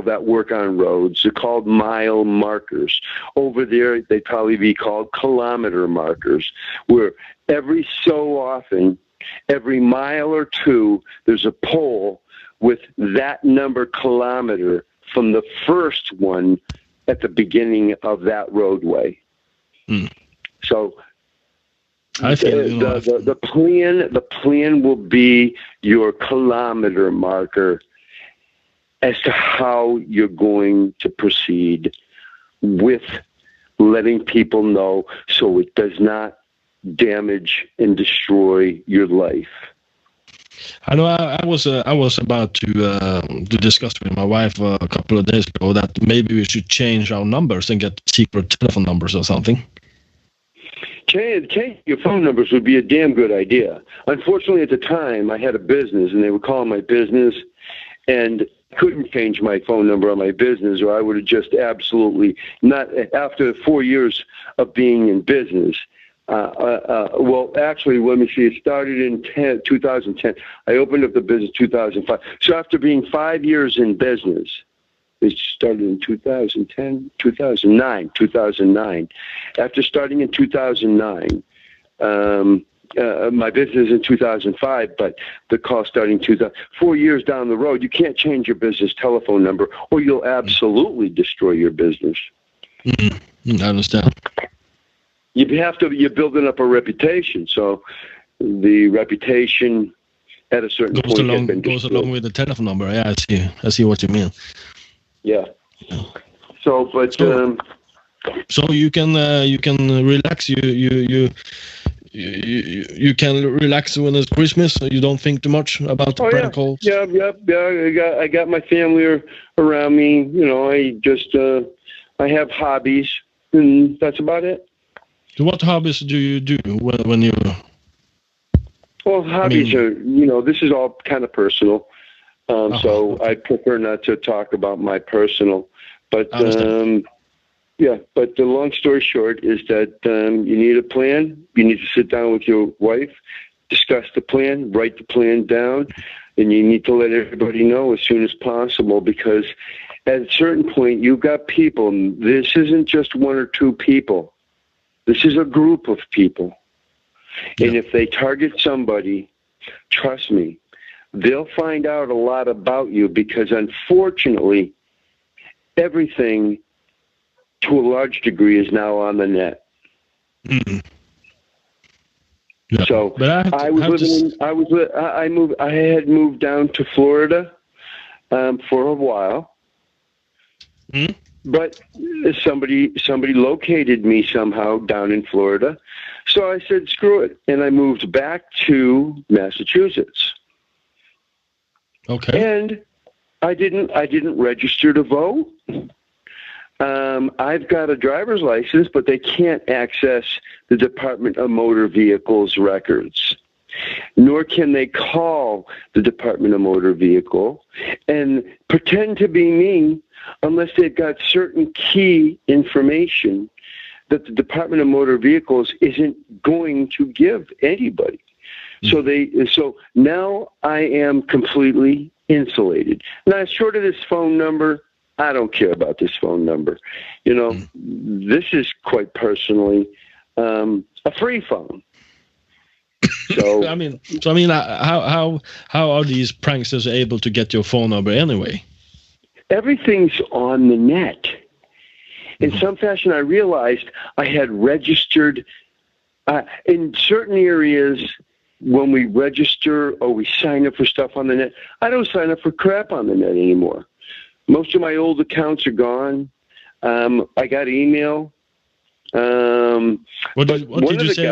that work on roads. They're called mile markers. Over there, they'd probably be called kilometer markers, where every so often, every mile or two, there's a pole with that number kilometer from the first one at the beginning of that roadway. So I feel the plan will be your kilometer marker as to how you're going to proceed with letting people know, so it does not damage and destroy your life. I know I was about to discuss with my wife a couple of days ago that maybe we should change our numbers and get secret telephone numbers or something. Change your phone numbers would be a damn good idea. Unfortunately, at the time, I had a business, and they would call my business, and couldn't change my phone number on my business, or I would have just absolutely not. After 4 years of being in business, well, actually, let me see. It started in 2010. I opened up the business 2005. So after being 5 years in business, it started in 2009. After starting in 2009, my business in 2005, but the call starting 4 years down the road, you can't change your business telephone number, or you'll absolutely destroy your business. I understand. You're building up a reputation, so the reputation at a certain point goes along with the telephone number. Yeah, I see what you mean. Yeah. So, but so you can relax. You can relax when it's Christmas. You don't think too much about the prank calls. Yeah. I got my family around me. You know, I have hobbies, and that's about it. So what hobbies do you do when you? Well, hobbies are, this is all kind of personal. So I prefer not to talk about my personal. But but the long story short is that you need a plan. You need to sit down with your wife, discuss the plan, write the plan down, and you need to let everybody know as soon as possible, because at a certain point, you've got people. This isn't just one or two people. This is a group of people. Yeah. And if they target somebody, trust me, they'll find out a lot about you, because unfortunately, everything to a large degree is now on the net. Mm-hmm. Yeah. So I had moved down to Florida for a while. Mm-hmm. But somebody located me somehow down in Florida. So I said, screw it. And I moved back to Massachusetts. Okay. And I didn't register to vote. I've got a driver's license, but they can't access the Department of Motor Vehicles records, nor can they call the Department of Motor Vehicle and pretend to be me unless they've got certain key information that the Department of Motor Vehicles isn't going to give anybody. Mm-hmm. So now I am completely insulated. Now, short of this phone number, I don't care about this phone number. This is quite personally a free phone. So I mean, how are these pranksters able to get your phone number anyway? Everything's on the net. In some fashion, I realized I had registered in certain areas. When we register or we sign up for stuff on the net, I don't sign up for crap on the net anymore. Most of my old accounts are gone. I got email. What did you say?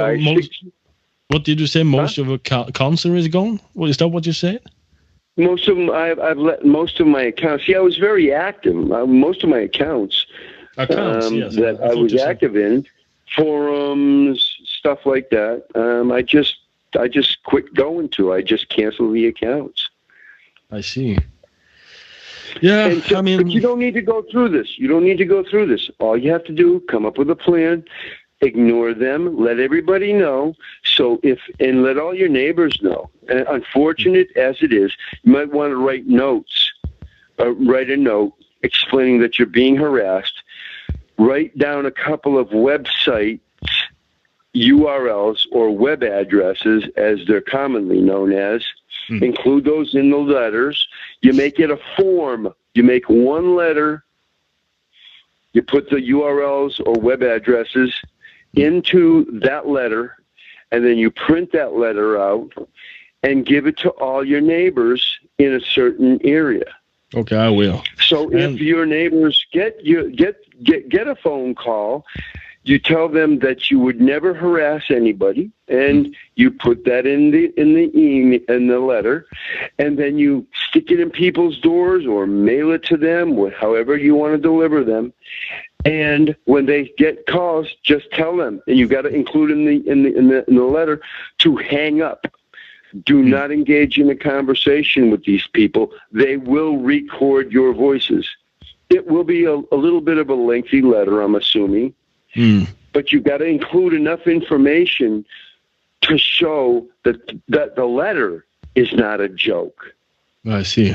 What did you say? Most of the accounts is gone? Is that what you said? Most of them, I've let most of my accounts. Yeah, I was very active. Most of my accounts yes, that I was active in, forums, stuff like that, I just quit going to. I just cancel the accounts. I see. Yeah, And so, I mean, but you don't need to go through this. You don't need to go through this. All you have to do, come up with a plan, ignore them, let everybody know. And let all your neighbors know. And unfortunate as it is, you might want to write notes. Write a note explaining that you're being harassed. Write down a couple of website URLs or web addresses, as they're commonly known as. Include those in the letters. You make it a form. You make one letter. You put the URLs or web addresses into that letter, and then you print that letter out and give it to all your neighbors in a certain area. Okay, I will. So if your neighbors get a phone call, you tell them that you would never harass anybody, and you put that in the letter, and then you stick it in people's doors or mail it to them, however you want to deliver them. And when they get calls, just tell them, and you got to include in the letter to hang up. Do not engage in a conversation with these people. They will record your voices. It will be a little bit of a lengthy letter, I'm assuming. But you've got to include enough information to show that the letter is not a joke. I see.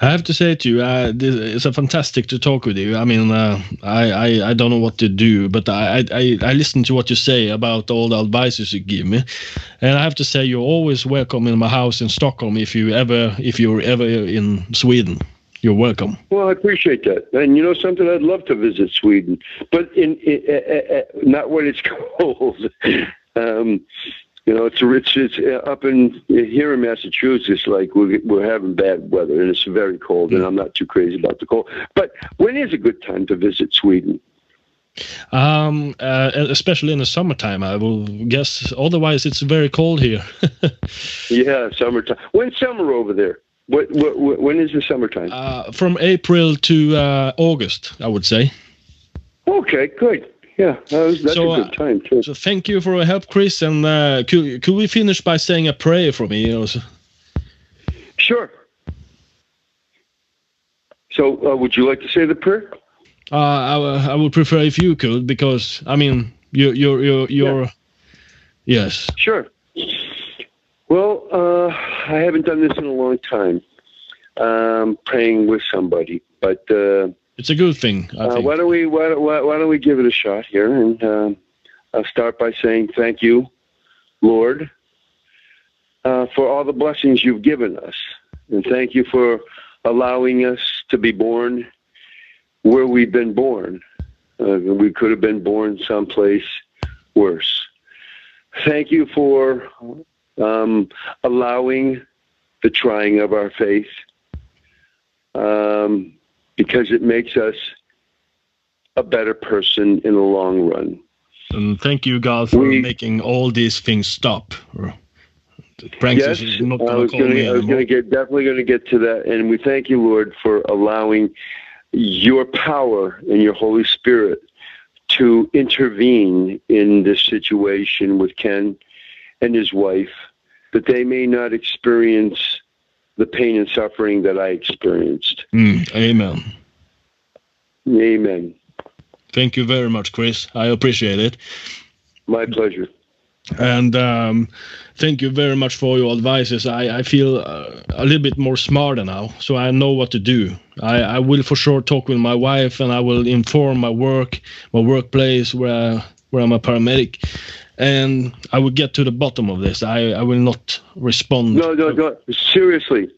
I have to say to you, it's a fantastic to talk with you. I mean, I don't know what to do, but I listen to what you say about all the advices you give me, and I have to say you're always welcome in my house in Stockholm if you're ever in Sweden. You're welcome. Well, I appreciate that. And you know something? I'd love to visit Sweden, but in not when it's cold. It's up in here in Massachusetts. Like we're having bad weather, and it's very cold. And I'm not too crazy about the cold. But when is a good time to visit Sweden? Especially in the summertime, I will guess. Otherwise, it's very cold here. Yeah, summertime. When's summer over there? When is the summertime? From April to August, I would say. Okay, good. Yeah, that's a good time too. So thank you for your help, Chris. And could we finish by saying a prayer for me also? Sure. So would you like to say the prayer? I would prefer if you could, because I mean you're Yeah. Yes. Sure. Well, I haven't done this in a long time, praying with somebody, but it's a good thing. I think. Why don't we give it a shot here? And I'll start by saying thank you, Lord, for all the blessings you've given us, and thank you for allowing us to be born where we've been born. We could have been born someplace worse. Thank you for allowing the trying of our faith, because it makes us a better person in the long run. And thank you, God, for making all these things stop. Yes, not I was definitely going to get to that. And we thank you, Lord, for allowing your power and your Holy Spirit to intervene in this situation with Ken and his wife, that they may not experience the pain and suffering that I experienced. Amen. Amen. Thank you very much, Chris. I appreciate it. My pleasure. And thank you very much for your advices. I feel a little bit more smarter now, so I know what to do. I will for sure talk with my wife, and I will inform my workplace where I'm a paramedic, and I will get to the bottom of this. I will not respond. No. Seriously.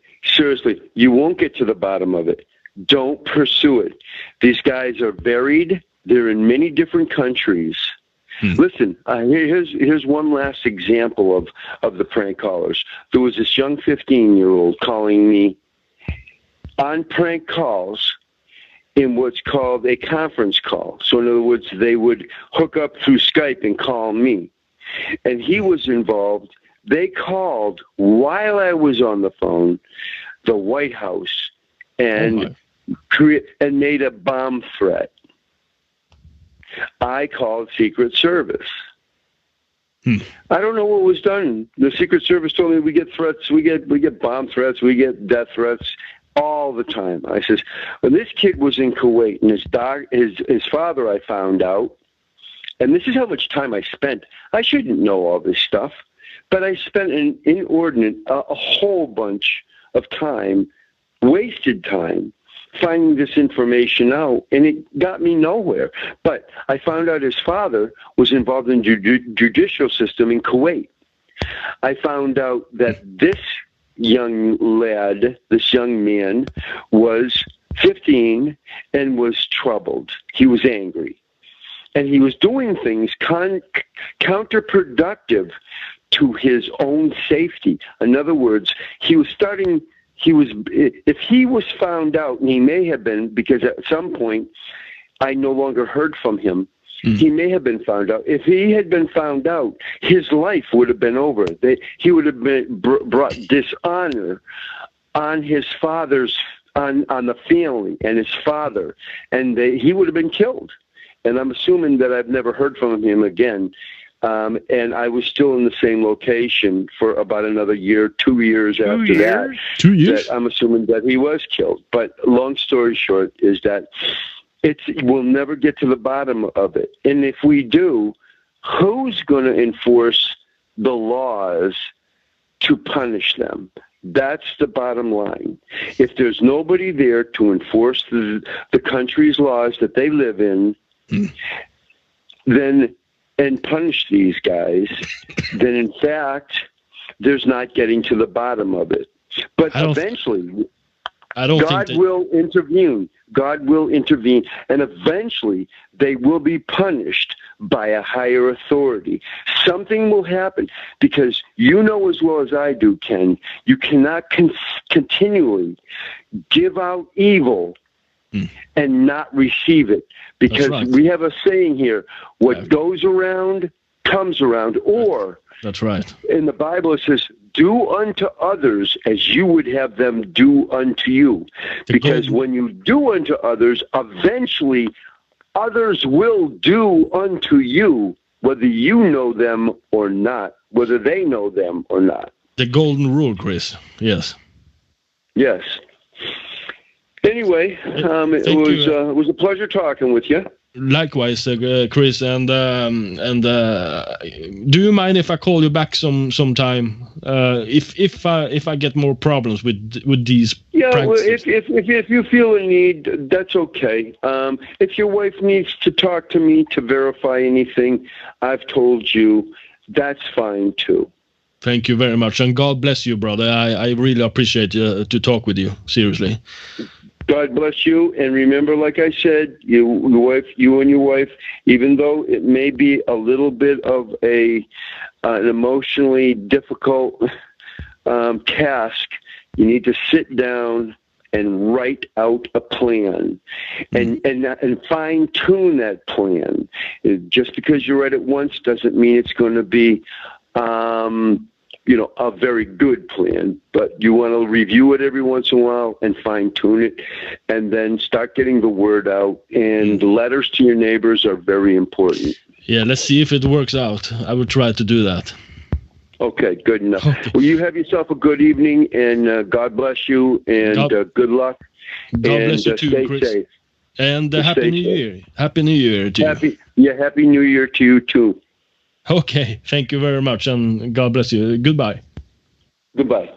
You won't get to the bottom of it. Don't pursue it. These guys are varied. They're in many different countries. Listen, here's one last example of the prank callers. There was this young 15-year-old calling me on prank calls in what's called a conference call. So in other words, they would hook up through Skype and call me. And he was involved. They called while I was on the phone, the White House, and made a bomb threat. I called Secret Service. I don't know what was done. The Secret Service told me we get threats, we get bomb threats, we get death threats all the time. I says, when this kid was in Kuwait and his father, I found out, and this is how much time I spent. I shouldn't know all this stuff, but I spent an inordinate, a whole bunch of time, wasted time, finding this information out, and it got me nowhere. But I found out his father was involved in judicial system in Kuwait. I found out that this young lad, this young man, was 15 and was troubled. He was angry. And he was doing things counterproductive to his own safety. In other words, if he was found out, and he may have been, because at some point I no longer heard from him, he may have been found out. If he had been found out, his life would have been over. He would have brought dishonor on his father's, on the family and his father, and he would have been killed. And I'm assuming that I've never heard from him again. And I was still in the same location for about another year, 2 years after that. 2 years? I'm assuming that he was killed. But long story short is that we'll never get to the bottom of it. And if we do, who's going to enforce the laws to punish them? That's the bottom line. If there's nobody there to enforce the country's laws that they live in, then and punish these guys, then in fact, there's not getting to the bottom of it. But eventually, God will intervene. God will intervene. And eventually, they will be punished by a higher authority. Something will happen, because you know as well as I do, Ken, you cannot continually give out evil and not receive it. Because we have a saying here, what goes around comes around. Or, that's right. In the Bible it says, do unto others as you would have them do unto you. Because when you do unto others, eventually others will do unto you, whether you know them or not, whether they know them or not. The golden rule, Chris. Yes. Yes. Anyway, it was a pleasure talking with you. Likewise, Chris. And do you mind if I call you back sometime? If I get more problems with these. Yeah, well, if you feel a need, that's okay. If your wife needs to talk to me to verify anything I've told you, that's fine too. Thank you very much, and God bless you, brother. I really appreciate to talk with you. Seriously. God bless you, and remember, like I said, you and your wife, even though it may be a little bit of an emotionally difficult task, you need to sit down and write out a plan, and fine tune that plan. Just because you write it once doesn't mean it's going to be a very good plan, but you want to review it every once in a while and fine tune it, and then start getting the word out. And letters to your neighbors are very important. Yeah, let's see if it works out. I will try to do that. Okay, good enough. Okay. Well, you have yourself a good evening, and God bless you, and good luck. God bless you too, Chris. Safe. And Happy New Year. Happy New Year to you. Happy New Year to you too. Okay, thank you very much, and God bless you. Goodbye. Goodbye.